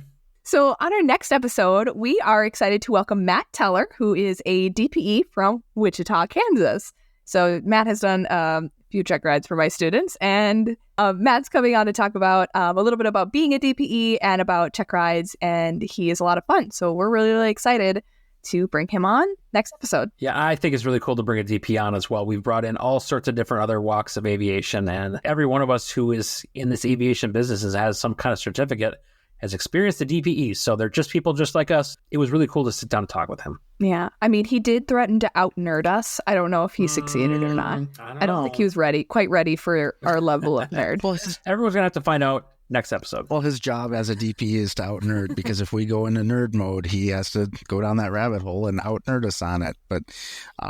So on our next episode, we are excited to welcome Matt Teller, who is a DPE from Wichita, Kansas. So Matt has done a few check rides for my students, and Matt's coming on to talk about a little bit about being a DPE and about check rides, and he is a lot of fun. So we're really, really excited to bring him on next episode. Yeah, I think it's really cool to bring a DP on as well. We've brought in all sorts of different other walks of aviation, and every one of us who is in this aviation business has some kind of certificate, has experienced the DPE. So they're just people just like us. It was really cool to sit down and talk with him. Yeah. I mean, he did threaten to out-nerd us. I don't know if he succeeded or not. I don't think he was quite ready for our level of nerd. Well, everyone's going to have to find out next episode. Well, his job as a DP is to out-nerd, because if we go into nerd mode, he has to go down that rabbit hole and out-nerd us on it. But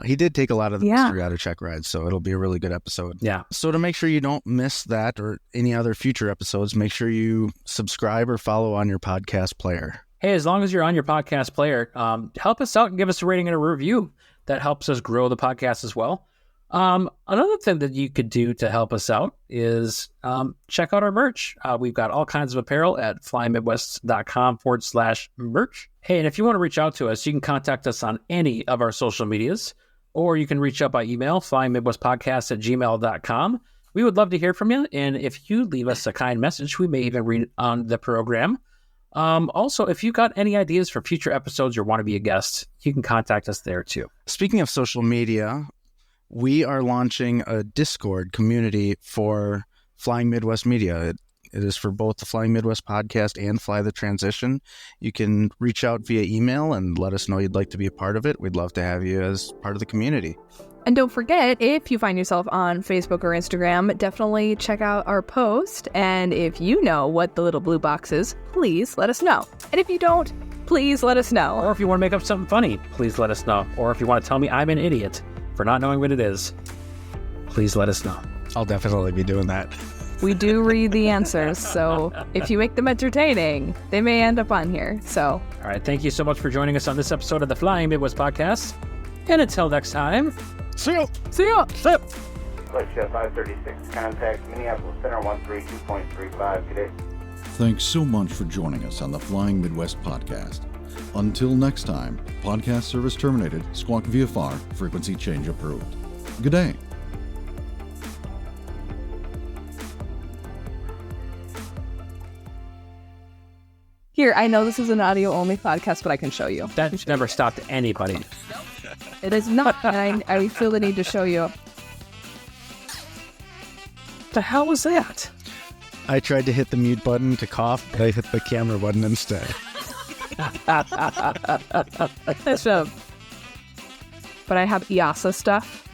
he did take a lot of the mystery out of check rides, so it'll be a really good episode. Yeah. So to make sure you don't miss that or any other future episodes, make sure you subscribe or follow on your podcast player. Hey, as long as you're on your podcast player, help us out and give us a rating and a review. That helps us grow the podcast as well. Another thing that you could do to help us out is check out our merch. We've got all kinds of apparel at flyingmidwest.com/merch. Hey, and if you want to reach out to us, you can contact us on any of our social medias, or you can reach out by email, flyingmidwestpodcast@gmail.com. We would love to hear from you, and if you leave us a kind message, we may even read it on the program. Also, if you got any ideas for future episodes or want to be a guest, you can contact us there too. Speaking of social media, we are launching a Discord community for Flying Midwest Media. It is for both the Flying Midwest podcast and Fly the Transition. You can reach out via email and let us know you'd like to be a part of it. We'd love to have you as part of the community. And don't forget, if you find yourself on Facebook or Instagram, definitely check out our post. And if you know what the little blue box is, please let us know. And if you don't, please let us know. Or if you want to make up something funny, please let us know. Or if you want to tell me I'm an idiot for not knowing what it is, please let us know. I'll definitely be doing that. We do read the answers, so if you make them entertaining, they may end up on here. So, all right, thank you so much for joining us on this episode of the Flying Midwest Podcast. And until next time, See ya! see ya! flip! Flight Chef 536, contact Minneapolis Center 132.35. Good day. Thanks so much for joining us on the Flying Midwest Podcast. Until next time, podcast service terminated, squawk VFR, frequency change approved. Good day. Here, I know this is an audio-only podcast, but I can show you. That never stopped anybody. It is not, and I feel the need to show you. The hell was that? I tried to hit the mute button to cough, but I hit the camera button instead. That's but I have EASA stuff,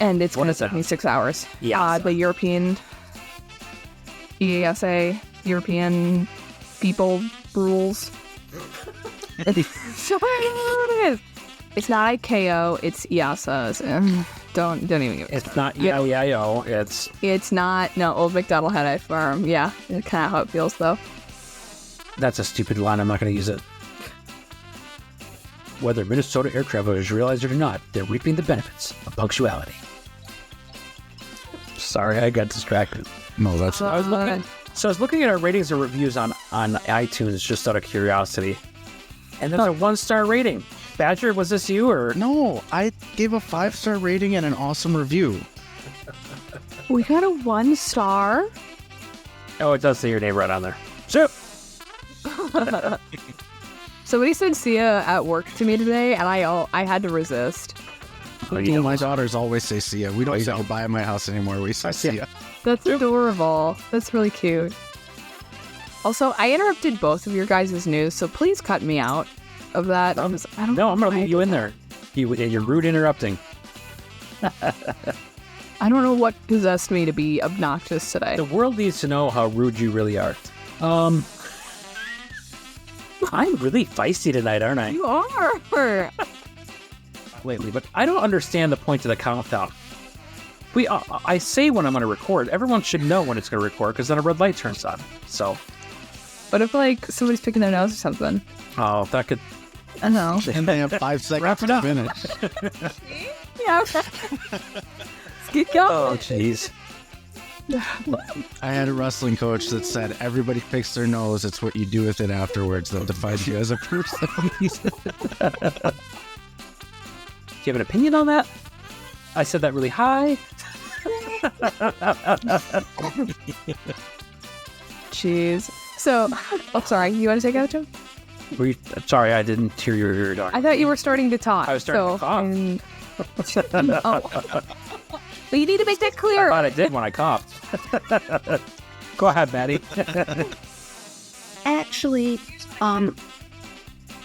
and it's going to is that? take me 6 hours. EASA. The European EASA, European people rules. So it is. It's not ICAO, it's EASA. Don't even get me It's not EIEIO, It's not, no, Old McDonald had a farm. Yeah, it's kind of how it feels, though. that's a stupid line. I'm not going to use it. Whether Minnesota air travelers realize it or not, they're reaping the benefits of punctuality. Sorry, I got distracted. No, that's I was looking at our ratings and reviews on iTunes just out of curiosity. And there's a 1-star rating. Badger, was this you or? no. I gave a 5-star rating and an awesome review. We got a 1-star. Oh, it does say your name right on there. So, Somebody said see ya at work to me today, and I had to resist. My daughters always say see ya. We don't say goodbye at my house anymore. We say see ya. That's adorable. That's really cute. Also, I interrupted both of your guys' news, so please cut me out of that. no, I'm going to leave you in there. You're rude interrupting. I don't know what possessed me to be obnoxious today. The world needs to know how rude you really are. I'm really feisty tonight, aren't I? You are. Lately, but I don't understand the point of the countdown. I say when I'm going to record. Everyone should know when it's going to record because then a red light turns on. So, What if, like, somebody's picking their nose or something? oh, that could. I know. And they have 5 seconds Wrap it to up. finish. Yeah. Let's get going. Oh, jeez. I had a wrestling coach that said, everybody picks their nose. It's what you do with it afterwards that defines you as a person. Do you have an opinion on that? I said that really high. Jeez. So, sorry. You want to take out, Joe? Were you, sorry, I didn't hear your dog. I thought you were starting to talk. I was starting to cough. Oh. But you need to make that I clear. thought I did when I coughed. Go ahead, Maddie. Actually,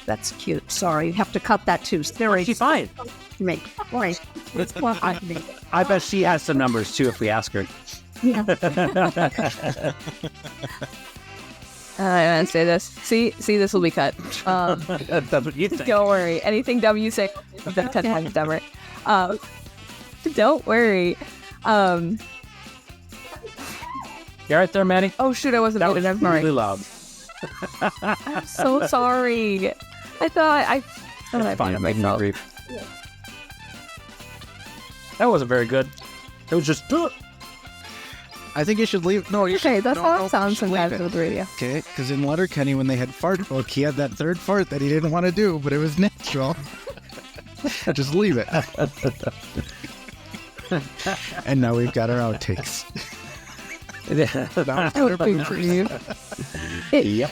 that's cute. Sorry, you have to cut that too. Very She's fine. me. Right. Well, I mean, I bet she has some numbers too if we ask her. yeah. I didn't say this. See, this will be cut. That's what you think. Don't worry. Anything dumb you say, that's 10 times dumber. Don't worry. You right there, Maddie? Oh shoot, I wasn't That muted. was I'm sorry. really loud. I'm so sorry. I thought I Fine, muted make me myself. grief. That wasn't very good. It was just. I think you should leave. No, you Okay, should, that's no, how no, it sounds you should leave sometimes it. with the radio. Okay, because in Letterkenny, when they had fart book, he had that third fart that he didn't want to do, but it was natural. Just leave it. And now we've got our outtakes. That would be for you. Yep.